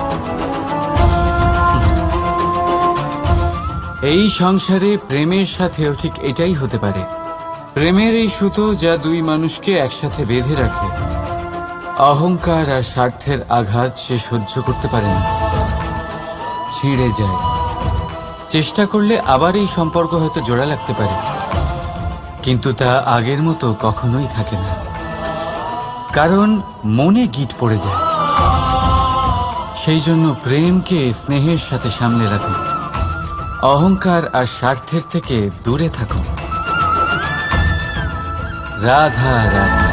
এই সংসারে প্রেমের সাথেও ঠিক এটাই হতে পারে। প্রেমের এই সুতো যা দুই মানুষকে একসাথে বেঁধে রাখে, অহংকার আর স্বার্থের আঘাত সে সহ্য করতে পারে না, ছিঁড়ে যায়। চেষ্টা করলে আবার এই সম্পর্ক হয়তো জোড়া লাগতে পারে, কিন্তু তা আগের মতো কখনোই থাকে না, কারণ মনে গিট পড়ে যায়। সেই জন্য প্রেমকে স্নেহের সাথে সামলে রাখুন, অহংকার আর স্বার্থের থেকে দূরে থাকুন। রাধা রাধা।